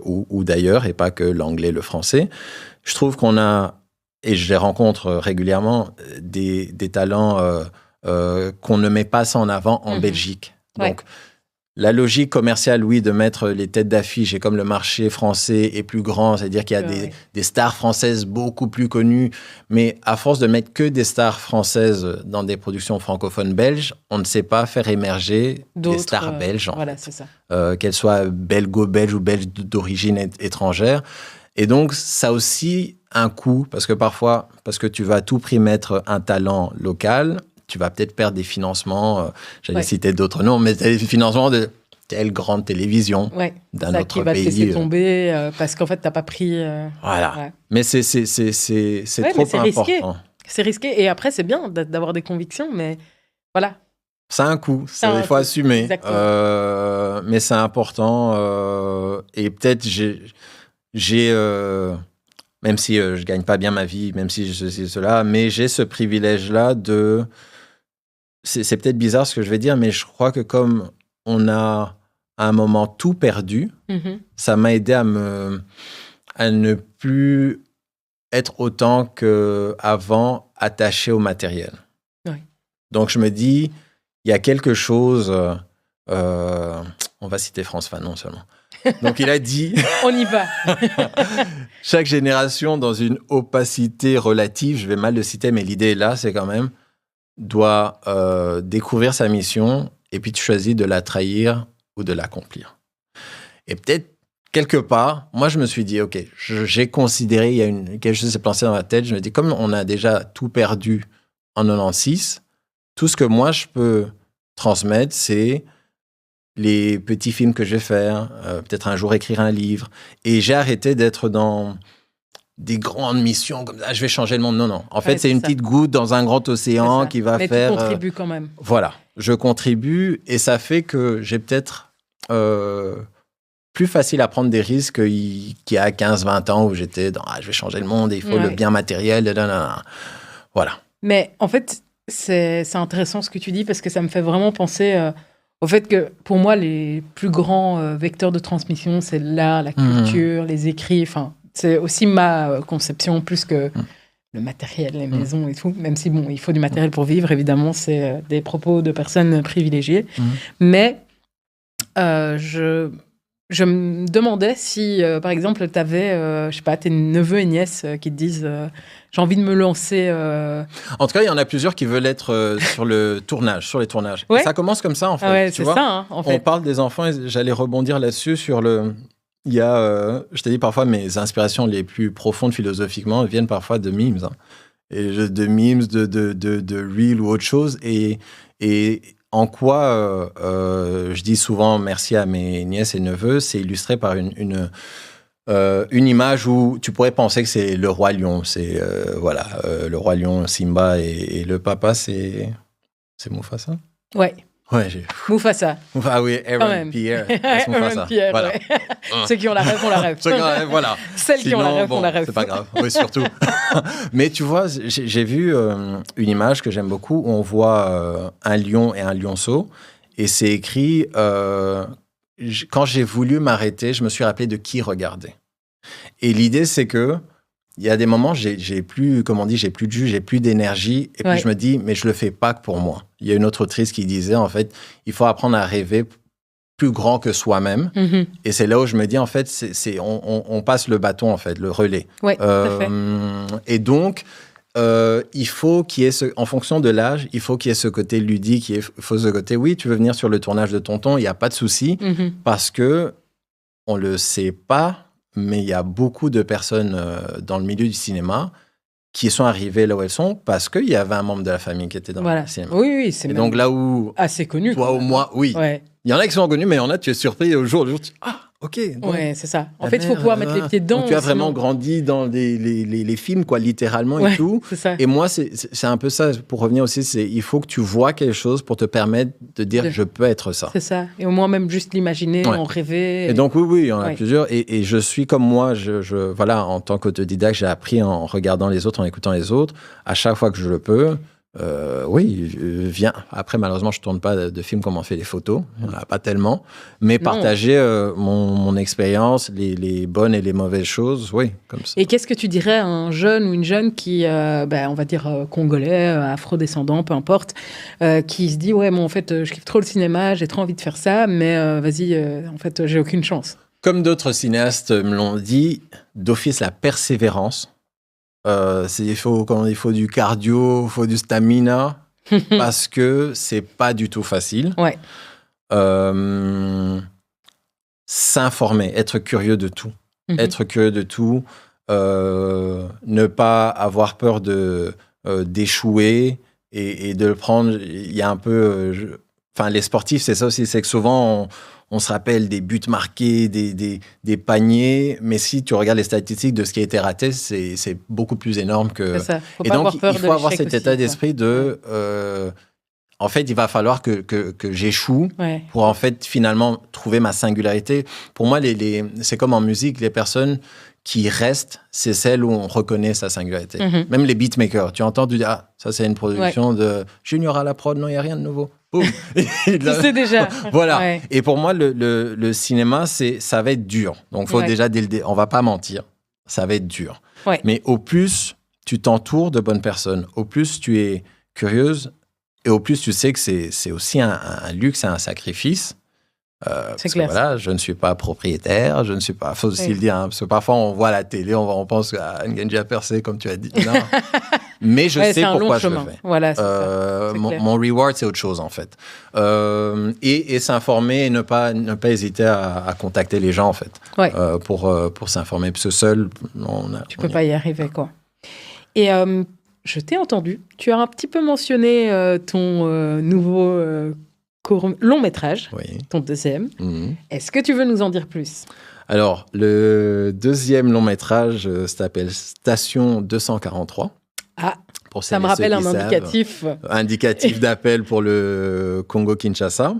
ou d'ailleurs, et pas que l'anglais, le français. Je trouve qu'on a, et je les rencontre régulièrement, des talents... qu'on ne met pas ça en avant en Belgique. Donc, la logique commerciale, oui, de mettre les têtes d'affiche, et comme le marché français est plus grand, c'est-à-dire qu'il y a des stars françaises beaucoup plus connues, mais à force de mettre que des stars françaises dans des productions francophones belges, on ne sait pas faire émerger des stars belges. C'est ça. Qu'elles soient belgo-belges ou belges d'origine étrangère. Et donc, ça a aussi un coût, parce que tu vas à tout prix mettre un talent local, tu vas peut-être perdre des financements, j'allais citer d'autres noms, mais des financements de telle grande télévision d'un autre qui va pays. Te laisser tomber parce qu'en fait, tu n'as pas pris... Voilà. Ouais. Mais c'est trop important. C'est risqué. Et après, c'est bien d'avoir des convictions, mais voilà. Ça a un coût, il faut assumer. Mais c'est important. Et peut-être j'ai même si je gagne pas bien ma vie, même si cela, mais j'ai ce privilège-là de... C'est peut-être bizarre ce que je vais dire, mais je crois que comme on a à un moment tout perdu, ça m'a aidé à ne plus être autant qu'avant attaché au matériel. Donc je me dis, il y a quelque chose... on va citer Frantz Fanon seulement. Donc il a dit... On y va. Chaque génération, dans une opacité relative, je vais mal le citer, mais l'idée est là, c'est quand même, doit découvrir sa mission et puis tu choisis de la trahir ou de l'accomplir. Et peut-être, quelque part, moi je me suis dit, ok, j'ai considéré, il y a quelque chose qui s'est placé dans ma tête, je me dis, comme on a déjà tout perdu en 96, tout ce que moi je peux transmettre, c'est les petits films que je vais faire, peut-être un jour écrire un livre. Et j'ai arrêté d'être dans des grandes missions comme ça, je vais changer le monde. Non. En fait, c'est une petite goutte dans un grand océan qui va faire... Mais tu contribues quand même. Voilà, je contribue et ça fait que j'ai peut-être plus facile à prendre des risques qu'il y a 15-20 ans où j'étais dans je vais changer le monde et il faut le bien matériel. Voilà. Mais en fait, c'est intéressant ce que tu dis parce que ça me fait vraiment penser... au fait que, pour moi, les plus grands vecteurs de transmission, c'est l'art, la culture, les écrits. Enfin, c'est aussi ma conception, plus que le matériel, les maisons et tout. Même si, bon, il faut du matériel pour vivre, évidemment, c'est des propos de personnes privilégiées. Mais je me demandais si, par exemple, tu avais, je sais pas, tes neveux et nièces qui te disent j'ai envie de me lancer. En tout cas, il y en a plusieurs qui veulent être sur les tournages. Ouais. Ça commence comme ça, en fait. Ah ouais, tu vois, ça, en fait. On parle des enfants et j'allais rebondir là-dessus sur le... Il y a, je t'ai dit parfois, mes inspirations les plus profondes philosophiquement viennent parfois de memes. de memes, de reels ou autre chose. Et en quoi je dis souvent merci à mes nièces et neveux, c'est illustré par une image où tu pourrais penser que c'est le roi lion. C'est le roi lion, Simba, et le papa, c'est Mufasa. Ouais. Ouais, Mufasa. Ah oui, Aaron Pierre. Aaron Pierre, voilà. Ouais. Ceux qui ont la rêve, on la rêve. Voilà. Celles qui ont la rêve, on la rêve. C'est pas grave, oui, surtout. Mais tu vois, j'ai vu une image que j'aime beaucoup où on voit un lion et un lionceau. Et c'est écrit, quand j'ai voulu m'arrêter, je me suis rappelé de qui regarder. Et l'idée, c'est que il y a des moments, j'ai plus, comme on dit, j'ai plus de jus, j'ai plus d'énergie. Et puis je me dis, mais je le fais pas que pour moi. Il y a une autre autrice qui disait, en fait, il faut apprendre à rêver plus grand que soi-même. Mm-hmm. Et c'est là où je me dis, en fait, on passe le bâton, en fait, le relais. Oui, tout à fait. Et donc, il faut qu'il y ait en fonction de l'âge, il faut qu'il y ait ce côté ludique, il faut ce côté, oui, tu veux venir sur le tournage de Tonton, il n'y a pas de souci, parce que on le sait pas, mais il y a beaucoup de personnes dans le milieu du cinéma qui sont arrivées là où elles sont parce qu'il y avait un membre de la famille qui était dans le cinéma. Oui, c'est donc là où... assez connu. Toi ou moi, oui. Ouais. Il y en a qui sont connus, mais il y en a, tu es surpris au jour le jour. Ok. Ouais, c'est ça. En fait, il faut pouvoir mettre les pieds dedans. Donc, tu as vraiment grandi dans les films, quoi, littéralement et tout. C'est ça. Et moi, c'est un peu ça. Pour revenir aussi, il faut que tu vois quelque chose pour te permettre de dire je peux être ça. C'est ça. Et au moins même juste l'imaginer, en rêver. Et donc oui, il y en a plusieurs. Et je suis comme moi. Voilà, en tant qu'autodidacte, j'ai appris en regardant les autres, en écoutant les autres. À chaque fois que je le peux. Viens. Après, malheureusement, je ne tourne pas de films comme on fait des photos. Il n'y en a pas tellement. Mais partager mon expérience, les bonnes et les mauvaises choses, oui, comme ça. Et qu'est-ce que tu dirais à un jeune ou une jeune qui, on va dire congolais, afro-descendant, peu importe, qui se dit, ouais, moi, en fait, je kiffe trop le cinéma, j'ai trop envie de faire ça, mais vas-y, en fait, j'ai aucune chance. Comme d'autres cinéastes me l'ont dit, d'office, la persévérance. Il faut du cardio, il faut du stamina, parce que c'est pas du tout facile. Ouais. S'informer, être curieux de tout. Être curieux de tout, ne pas avoir peur d'échouer et de le prendre. Il y a un peu... les sportifs, c'est ça aussi, c'est que souvent... On se rappelle des buts marqués, des paniers, mais si tu regardes les statistiques de ce qui a été raté, c'est beaucoup plus énorme que... C'est ça. Et donc, il faut avoir cet état d'esprit de... en fait, il va falloir que j'échoue pour, en fait, finalement, trouver ma singularité. Pour moi, c'est comme en musique, les personnes qui restent, c'est celles où on reconnaît sa singularité. Même les beatmakers. Tu entends, tu dis, ça, c'est une production de Junior à la prod, non, il n'y a rien de nouveau. Boum. Tu sais déjà. Voilà. Ouais. Et pour moi, le cinéma, ça va être dur. Donc, il faut déjà, on ne va pas mentir. Ça va être dur. Ouais. Mais au plus, tu t'entoures de bonnes personnes, au plus, tu es curieuse et au plus, tu sais que c'est aussi un luxe, un sacrifice. C'est clair. Voilà, je ne suis pas propriétaire, je ne suis pas... faut aussi le dire, parce que parfois, on voit à la télé, on pense à Ngenji a percé, comme tu as dit. Non. Mais je sais pourquoi je le fais. Voilà, mon reward, c'est autre chose, en fait. Et s'informer et ne pas hésiter à contacter les gens, en fait, pour s'informer. Parce que seul, tu peux pas y arriver, quoi. Et je t'ai entendu, tu as un petit peu mentionné ton nouveau long métrage, ton deuxième. Est-ce que tu veux nous en dire plus ? Alors, le deuxième long métrage s'appelle Station 243. Ah, ça me rappelle un indicatif. Indicatif d'appel pour le Congo-Kinshasa.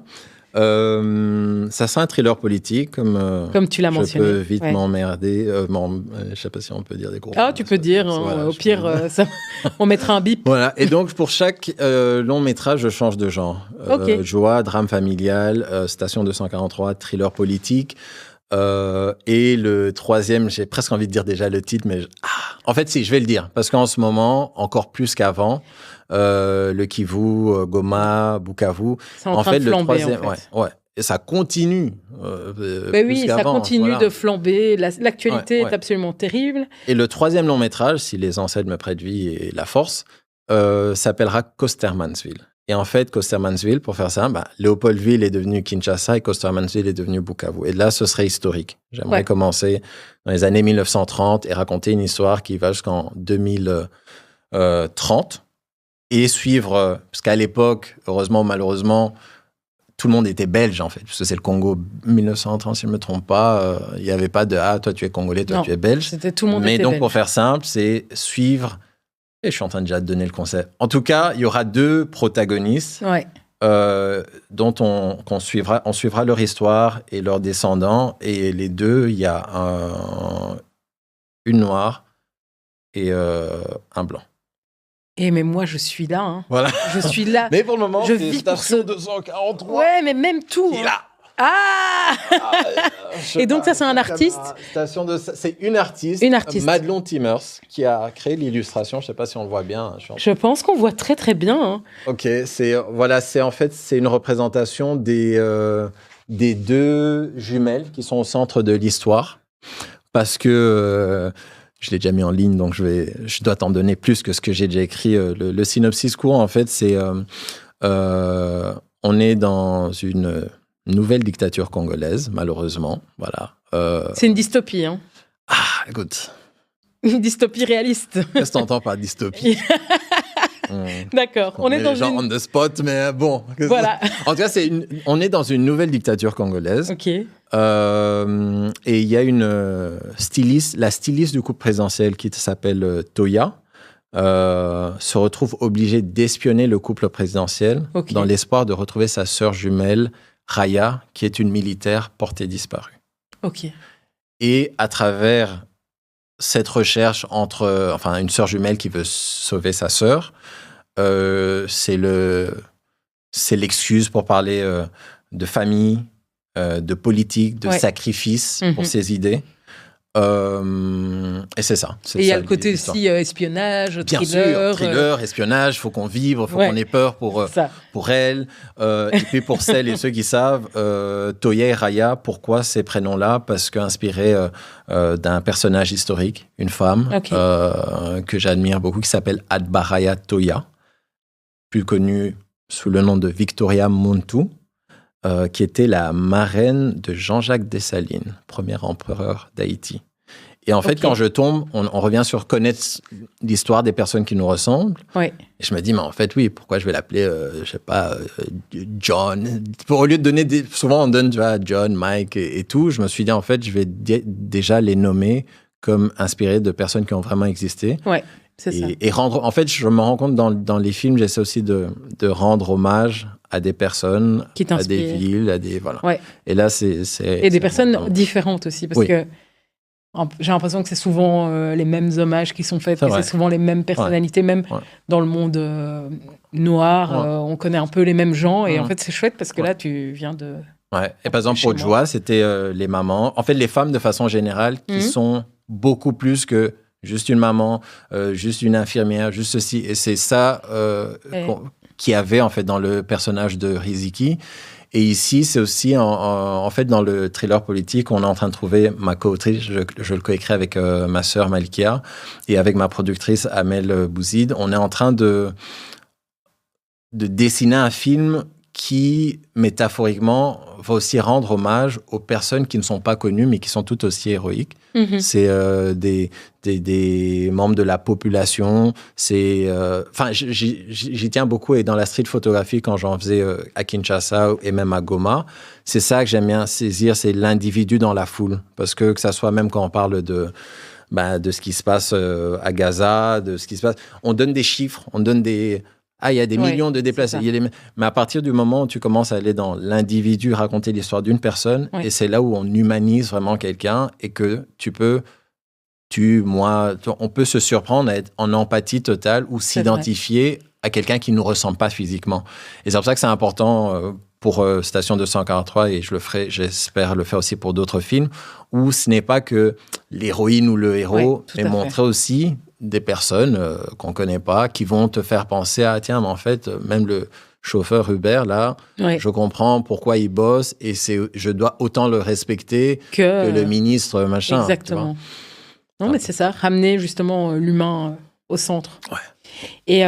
Ça sera un thriller politique, comme tu l'as mentionné. Je peux vite m'emmerder. Je ne sais pas si on peut dire des gros. Ah, tu peux dire. Voilà, au pire, on mettra un bip. Voilà. Et donc, pour chaque long métrage, je change de genre. Joie, drame familial, Station 243, thriller politique. Et le troisième, j'ai presque envie de dire déjà le titre, mais en fait, si, je vais le dire. Parce qu'en ce moment, encore plus qu'avant, le Kivu, Goma, Bukavu. C'est en train de flamber, le troisième, en fait. Et ça continue. Ça continue de flamber. L'actualité est absolument terrible. Et le troisième long métrage, si les ancêtres me prêtent vie et la force, s'appellera Kostermansville. Et en fait, Kostermansville, pour faire ça, Léopoldville est devenu Kinshasa et Kostermansville est devenu Bukavu. Et là, ce serait historique. J'aimerais commencer dans les années 1930 et raconter une histoire qui va jusqu'en 2000, 30 et suivre, parce qu'à l'époque, heureusement ou malheureusement, tout le monde était belge, en fait, parce que c'est le Congo 1930, si je ne me trompe pas. Il n'y avait pas de « Ah, toi, tu es congolais, toi, tu es belge ». C'était tout le monde Mais était donc, belge. pour faire simple, c'est suivre... Et je suis en train de déjà de donner le concept. En tout cas, il y aura 2 protagonistes dont on suivra leur histoire et leurs descendants. Et les 2, il y a une noire et un blanc. Mais moi, je suis là. Hein. Voilà. Je suis là. Mais pour le moment, je c'est vis Station 243. Ouais, mais même tout. Qui est là. Ah Et donc, ça, c'est un artiste. C'est une artiste. Madelon Timmers, qui a créé l'illustration. Je ne sais pas si on le voit bien. Je pense qu'on voit très, très bien. Hein. Ok, c'est une représentation des 2 jumelles qui sont au centre de l'histoire. Parce que... je l'ai déjà mis en ligne, donc je dois t'en donner plus que ce que j'ai déjà écrit. Le synopsis court, en fait, c'est... on est dans une nouvelle dictature congolaise, malheureusement. Voilà. C'est une dystopie. Hein. Ah, écoute. Une dystopie réaliste. Qu'est-ce que t'entends par dystopie? D'accord. On est dans on the spot, mais bon. Voilà. En tout cas, on est dans une nouvelle dictature congolaise. Ok. Et il y a la styliste du couple présidentiel qui s'appelle Toya, se retrouve obligée d'espionner le couple présidentiel dans l'espoir de retrouver sa sœur jumelle, Raya, qui est une militaire portée disparue. Ok. Et à travers cette recherche une sœur jumelle qui veut sauver sa sœur, c'est l'excuse pour parler de famille, de politique, de sacrifice pour ses idées. Et c'est ça. Et il y a le côté aussi espionnage, bien thriller. Sûr, thriller, espionnage, il faut qu'on vive, il faut qu'on ait peur pour elle. Et puis pour celles et ceux qui savent, Toya et Raya, pourquoi ces prénoms-là? Parce qu'inspirés d'un personnage historique, une femme que j'admire beaucoup, qui s'appelle Adbaraya Toya, plus connue sous le nom de Victoria Muntu. Qui était la marraine de Jean-Jacques Dessalines, premier empereur d'Haïti. Et en fait, quand je tombe, on revient sur connaître l'histoire des personnes qui nous ressemblent. Et je me dis, mais en fait, oui, pourquoi je vais l'appeler, je sais pas, John? Au lieu de donner souvent on donne, tu vois, John, Mike et tout. Je me suis dit, en fait, je vais déjà les nommer comme inspirés de personnes qui ont vraiment existé. C'est ça. Et rendre, en fait, je me rends compte dans les films, j'essaie aussi de rendre hommage à des personnes, à des villes, à des voilà. Et là, et des personnes différentes aussi, parce que j'ai l'impression que c'est souvent les mêmes hommages qui sont faits, c'est souvent les mêmes personnalités, même dans le monde noir, on connaît un peu les mêmes gens, et en fait, c'est chouette parce que là, tu viens de. Et par exemple, pour Joie, c'était les mamans, en fait, les femmes de façon générale, qui sont beaucoup plus que juste une maman, juste une infirmière, juste ceci. Et c'est ça qu'il y avait en fait dans le personnage de Riziki. Et ici, c'est aussi en fait dans le thriller politique, on est en train de trouver ma co-autrice, je le coécris avec ma sœur Malkia et avec ma productrice Amel Bouzid. On est en train de dessiner un film qui, métaphoriquement, va aussi rendre hommage aux personnes qui ne sont pas connues, mais qui sont tout aussi héroïques. C'est des membres de la population. J'y tiens beaucoup, et dans la street photographie, quand j'en faisais à Kinshasa et même à Goma, c'est ça que j'aime bien saisir, c'est l'individu dans la foule. Parce que ça soit même quand on parle de ce qui se passe à Gaza, de ce qui se passe... On donne des chiffres, on donne des... il y a des millions de déplacés. Mais à partir du moment où tu commences à aller dans l'individu, raconter l'histoire d'une personne, et c'est là où on humanise vraiment quelqu'un, et que on peut se surprendre à être en empathie totale ou s'identifier à quelqu'un qui ne nous ressemble pas physiquement. Et c'est pour ça que c'est important pour Station 243, et j'espère le faire aussi pour d'autres films, où ce n'est pas que l'héroïne ou le héros, mais montrer aussi des personnes qu'on ne connaît pas, qui vont te faire penser à, tiens, mais en fait, même le chauffeur Uber, là, je comprends pourquoi il bosse, et je dois autant le respecter que le ministre, machin. Exactement. Non, mais c'est ça, ramener justement l'humain au centre. Et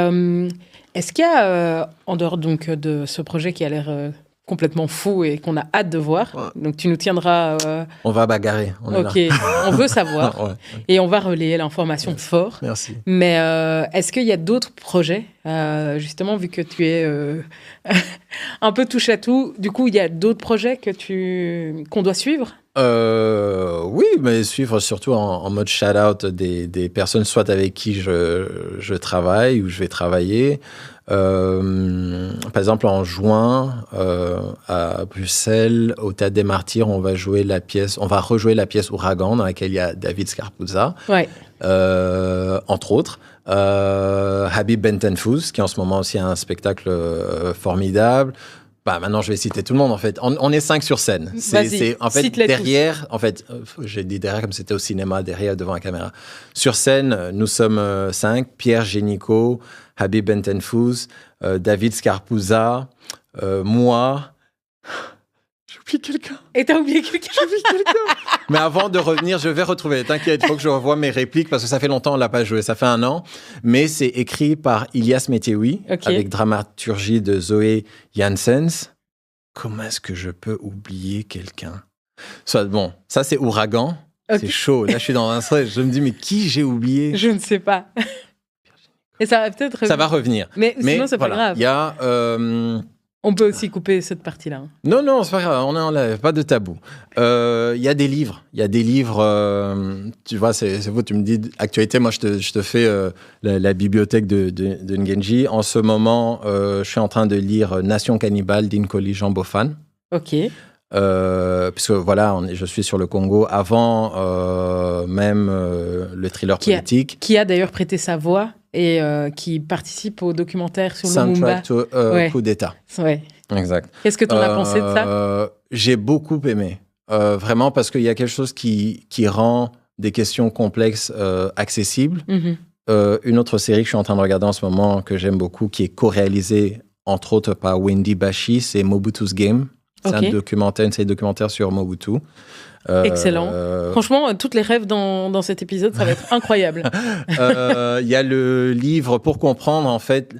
est-ce qu'il y a, en dehors donc de ce projet qui a l'air complètement fou et qu'on a hâte de voir. Ouais. Donc, tu nous tiendras... On va bagarrer. On est ok, là. on veut savoir. Ouais. Et on va relayer l'information fort. Merci. Mais est-ce qu'il y a d'autres projets, justement, vu que tu es un peu touche à tout, du coup, il y a d'autres projets qu'on doit suivre? Oui, mais suivre surtout en mode shout-out des personnes soit avec qui je travaille ou je vais travailler. Par exemple, en juin, à Bruxelles, au Théâtre des Martyrs, on va rejouer la pièce Ouragan, dans laquelle il y a David Scarpuzza, Ouais. entre autres. Habib Bentenfouz, qui en ce moment aussi a un spectacle formidable. Maintenant, je vais citer tout le monde, en fait. On est 5 sur scène. En fait, derrière, tous. En fait, j'ai dit derrière comme c'était au cinéma, derrière, devant la caméra. Sur scène, nous sommes 5. Pierre Génicaud, Habib Bentenfouz, David Scarpuzza, moi. J'ai oublié quelqu'un. Et t'as oublié quelqu'un? J'ai oublié quelqu'un. Mais avant de revenir, je vais retrouver. T'inquiète, il faut que je revoie mes répliques parce que ça fait longtemps qu'on ne l'a pas joué. Ça fait 1 an. Mais c'est écrit par Ilyas Métioui, avec dramaturgie de Zoé Janssens. Comment est-ce que je peux oublier quelqu'un? Bon, ça c'est Ouragan. Okay. C'est chaud. Là, je suis dans un stress. Je me dis, mais qui j'ai oublié? Je ne sais pas. Et ça va peut-être revenir. Ça va revenir. Mais sinon, c'est voilà. Pas grave. Il y a... On peut aussi couper cette partie-là. Non, c'est pas grave, on est en live, pas de tabou. Il y a des livres. Tu vois, c'est vous, tu me dis actualité, moi je te fais la bibliothèque de Ngenji. En ce moment, je suis en train de lire Nation cannibale d'Inkoli Jean Bofan. Ok. Puisque voilà, je suis sur le Congo avant même le thriller politique. Qui a d'ailleurs prêté sa voix et qui participe au documentaire sur Lumumba. Soundtrack coup d'État. Ouais. Exact. Qu'est-ce que tu en as pensé de ça? J'ai beaucoup aimé. Vraiment, parce qu'il y a quelque chose qui rend des questions complexes accessibles. Mm-hmm. Une autre série que je suis en train de regarder en ce moment, que j'aime beaucoup, qui est co-réalisée, entre autres, par Wendy Bashi, c'est Mobutu's Game. C'est une série documentaire sur Mobutu. Excellent. Franchement, toutes les rêves dans cet épisode, ça va être incroyable. Il y a le livre Pour comprendre, en fait,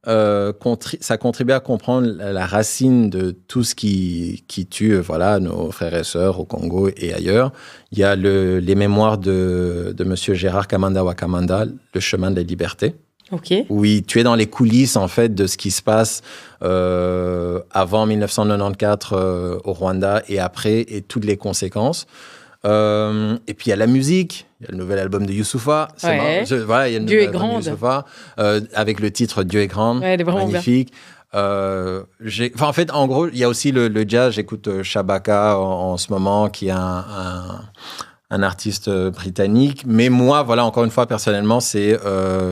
ça contribue à comprendre la racine de tout ce qui tue nos frères et sœurs au Congo et ailleurs. Il y a les mémoires de Monsieur Gérard Kamanda Wakamanda, Le chemin de la liberté. Okay. Oui, tu es dans les coulisses en fait de ce qui se passe avant 1994 au Rwanda et après et toutes les conséquences. Et puis il y a la musique, il y a le nouvel album de Youssoupha. Ouais. Il y a le Dieu nouvel est album grande. de Youssoupha avec le titre Dieu est grande, magnifique. En fait, en gros, il y a aussi le jazz. J'écoute Shabaka en ce moment, qui est un artiste britannique. Mais moi, encore une fois, personnellement, c'est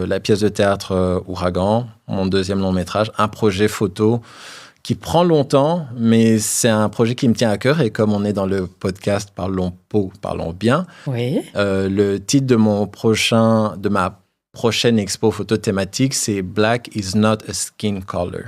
la pièce de théâtre Ouragan, mon 2e long métrage, un projet photo qui prend longtemps, mais c'est un projet qui me tient à cœur. Et comme on est dans le podcast Parlons Peau, Parlons Bien, oui. Le titre de ma prochaine expo photo thématique, c'est Black is not a skin color.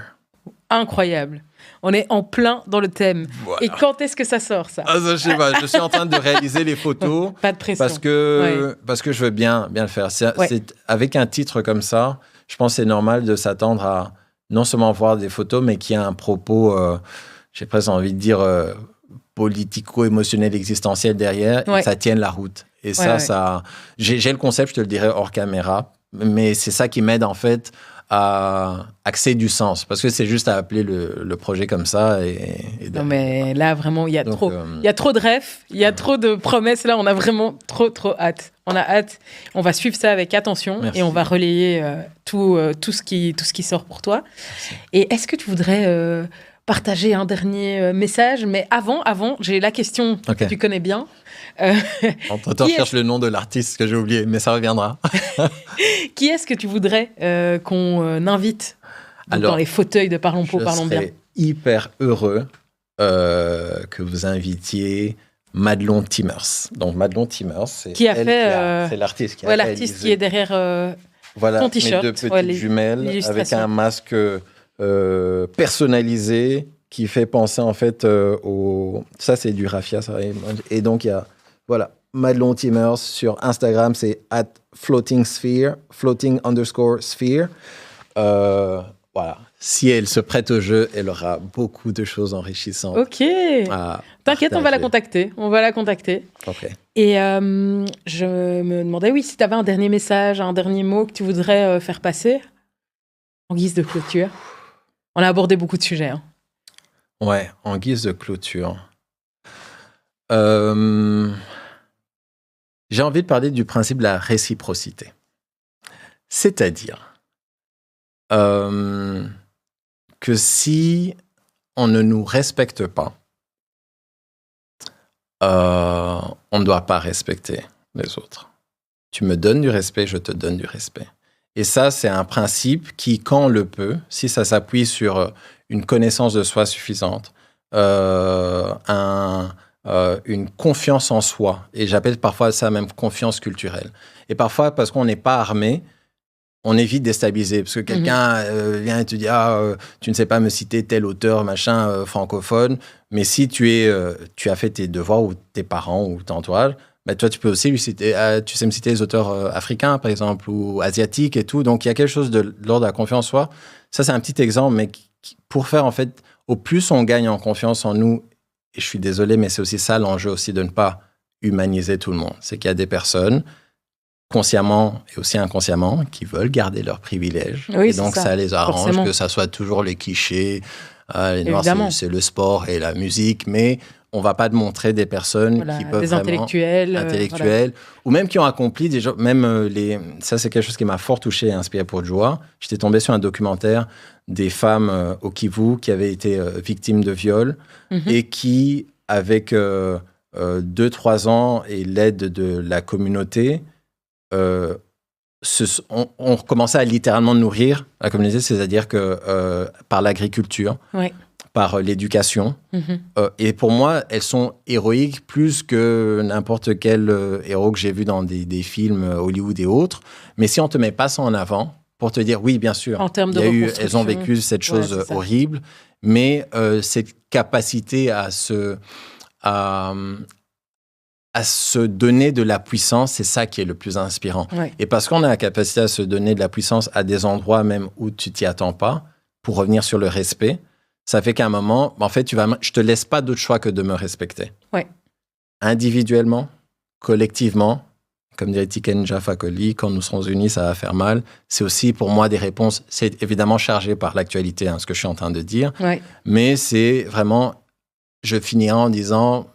Incroyable. On est en plein dans le thème. Voilà. Et quand est-ce que ça sort, ça? Je sais pas. Je suis en train de réaliser les photos. Pas de pression. Parce que je veux bien le faire. C'est avec un titre comme ça, je pense que c'est normal de s'attendre à non seulement voir des photos, mais qu'il y a un propos, j'ai presque envie de dire, politico-émotionnel, existentiel derrière, et que ça tienne la route. Et ça, j'ai le concept, je te le dirai hors caméra, mais c'est ça qui m'aide en fait à axer du sens, parce que c'est juste à appeler le projet comme ça. Non, mais là, vraiment, il y a trop de rêves, il y a trop de promesses. Là, on a vraiment trop hâte. On a hâte. On va suivre ça avec attention. Merci. Et on va relayer tout ce qui sort pour toi. Merci. Et est-ce que tu voudrais partager un dernier message? Mais avant, j'ai la question que tu connais bien. Entre-temps, je cherche le nom de l'artiste que j'ai oublié, mais ça reviendra. Qui est-ce que tu voudrais qu'on invite dans les fauteuils de Parlons Peau, Parlons Bien? Je serais hyper heureux que vous invitiez Madelon Timmers. Donc Madelon Timmers, c'est l'artiste qui a l'artiste qui est derrière ton t-shirt. Mes 2 petites jumelles avec un masque personnalisé qui fait penser en fait ça c'est du raffia, ça. Et donc il y a Madelon Timmers sur Instagram, c'est @floating_sphere. si elle se prête au jeu, elle aura beaucoup de choses enrichissantes. Ok. T'inquiète, on va la contacter. Ok. Et je me demandais, oui, si tu avais un dernier message, un dernier mot que tu voudrais faire passer en guise de clôture. On a abordé beaucoup de sujets. Hein. Ouais, en guise de clôture. J'ai envie de parler du principe de la réciprocité. C'est-à-dire que si on ne nous respecte pas, on ne doit pas respecter les autres. Tu me donnes du respect, je te donne du respect. Et ça, c'est un principe qui, quand on le peut, si ça s'appuie sur une connaissance de soi suffisante, une confiance en soi, et j'appelle parfois ça même confiance culturelle. Et parfois, parce qu'on n'est pas armé, on est vite déstabilisé, parce que quelqu'un vient et te dit « Ah, tu ne sais pas me citer tel auteur, machin, francophone, mais si tu as fait tes devoirs, ou tes parents, ou ton entourage, bah, toi, tu peux aussi lui citer, tu sais me citer les auteurs africains, par exemple, ou asiatiques et tout. Donc, il y a quelque chose de l'ordre de la confiance en soi. Ça, c'est un petit exemple, mais pour faire, en fait, au plus on gagne en confiance en nous, et je suis désolé, mais c'est aussi ça l'enjeu aussi de ne pas humaniser tout le monde. C'est qu'il y a des personnes, consciemment et aussi inconsciemment, qui veulent garder leurs privilèges. Oui, et donc, ça les arrange, forcément. que ça soit toujours les clichés. Les Noirs, c'est le sport et la musique, mais on ne va pas te montrer des personnes qui peuvent des intellectuels, ou même qui ont accompli des gens, ça c'est quelque chose qui m'a fort touché et inspiré pour Joie. J'étais tombé sur un documentaire des femmes au Kivu qui avaient été victimes de viol et qui, avec 2-3 ans et l'aide de la communauté, on commençait à littéralement nourrir la communauté, c'est-à-dire que par l'agriculture, par l'éducation. Et pour moi, elles sont héroïques plus que n'importe quel héros que j'ai vu dans des films Hollywood et autres. Mais si on ne te met pas ça en avant, pour te dire, oui, bien sûr, en termes de reconstruction, elles ont vécu cette chose horrible, mais cette capacité à se donner de la puissance, c'est ça qui est le plus inspirant. Et parce qu'on a la capacité à se donner de la puissance à des endroits même où tu t'y attends pas, pour revenir sur le respect, ça fait qu'à un moment, en fait, je te laisse pas d'autre choix que de me respecter. Individuellement, collectivement, comme dirait Tiken Jah Fakoly, quand nous serons unis, ça va faire mal. C'est aussi pour moi des réponses, c'est évidemment chargé par l'actualité, ce que je suis en train de dire, mais c'est vraiment, je finirai en disant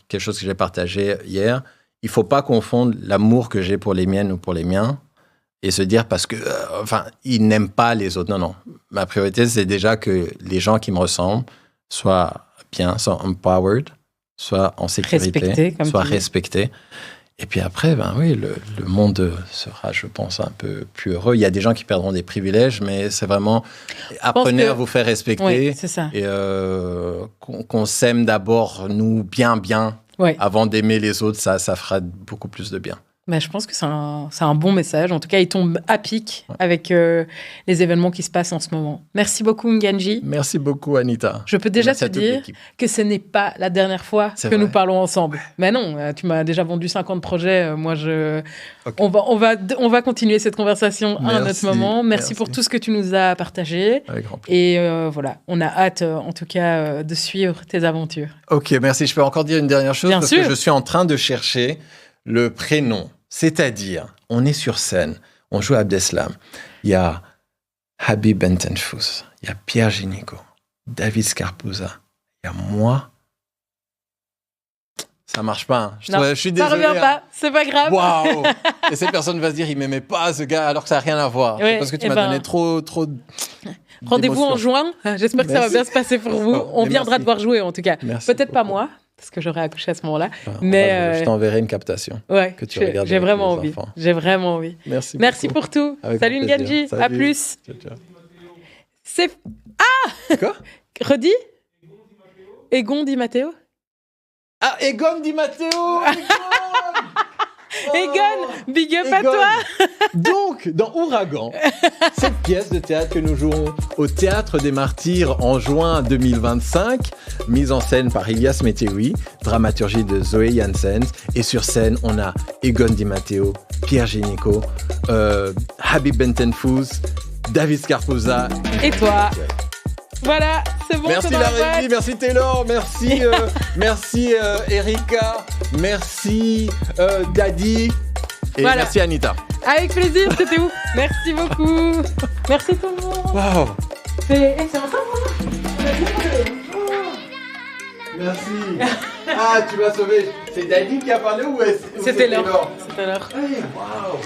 quelque chose que j'ai partagé hier, il faut pas confondre l'amour que j'ai pour les miennes ou pour les miens et se dire parce que, ils n'aiment pas les autres. Non. Ma priorité, c'est déjà que les gens qui me ressemblent soient bien, soient empowered, soient en sécurité, soient respectés. Et puis après, le monde sera, je pense, un peu plus heureux. Il y a des gens qui perdront des privilèges, mais c'est vraiment, apprenez à vous faire respecter. C'est ça. Et qu'on s'aime d'abord, nous, bien, avant d'aimer les autres, ça fera beaucoup plus de bien. Je pense que c'est un bon message. En tout cas, il tombe à pic avec les événements qui se passent en ce moment. Merci beaucoup, Nganji. Merci beaucoup, Anita. Je peux déjà te dire que ce n'est pas la dernière fois que nous parlons ensemble. Mais non, tu m'as déjà vendu 50 projets. On va continuer cette conversation à un autre moment. Merci pour tout ce que tu nous as partagé. Avec grand plaisir. Et voilà, on a hâte, en tout cas, de suivre tes aventures. Ok, merci. Je peux encore dire une dernière chose parce que je suis en train de chercher le prénom. C'est-à-dire, on est sur scène, on joue à Abdeslam. Il y a Habib Bentenfous, il y a Pierre Génicaud, David Scarpuza, il y a moi. Ça marche pas. Je suis désolé. Ça revient pas, c'est pas grave. Waouh. Et cette personne va se dire, il m'aimait pas ce gars, alors que ça n'a rien à voir. C'est parce que tu m'as donné trop. Rendez-vous en juin. J'espère que ça va bien se passer pour vous. On viendra te voir jouer en tout cas. Peut-être pas moi, parce que j'aurai accouché à ce moment-là. Mais je t'enverrai une captation. Que tu regardes. J'ai vraiment envie. J'ai vraiment envie. Merci pour tout. Salut Nganji. À plus. Ciao. Quoi? Redis. Egon Di Matteo. Ah, Egon Di Matteo. Egon, big up à toi. Donc, dans Ouragan, cette pièce de théâtre que nous jouons au Théâtre des Martyrs en juin 2025, mise en scène par Ilias Meteoui, dramaturgie de Zoé Janssens, et sur scène, on a Egon Di Matteo, Pierre Génicaud, Habib Bentenfous, David Scarposa. Et toi. Voilà, c'est bon. Merci la régie, merci Taylor, merci Erika, merci Daddy et voilà. Merci Anita. Avec plaisir, c'était ouf. Merci beaucoup. Merci tout le monde. Wow. C'est ensemble. Merci. Ah, tu m'as sauvé. C'est Daddy qui a parlé ou c'est C'était Taylor. Taylor? C'est Taylor. Hey, wow.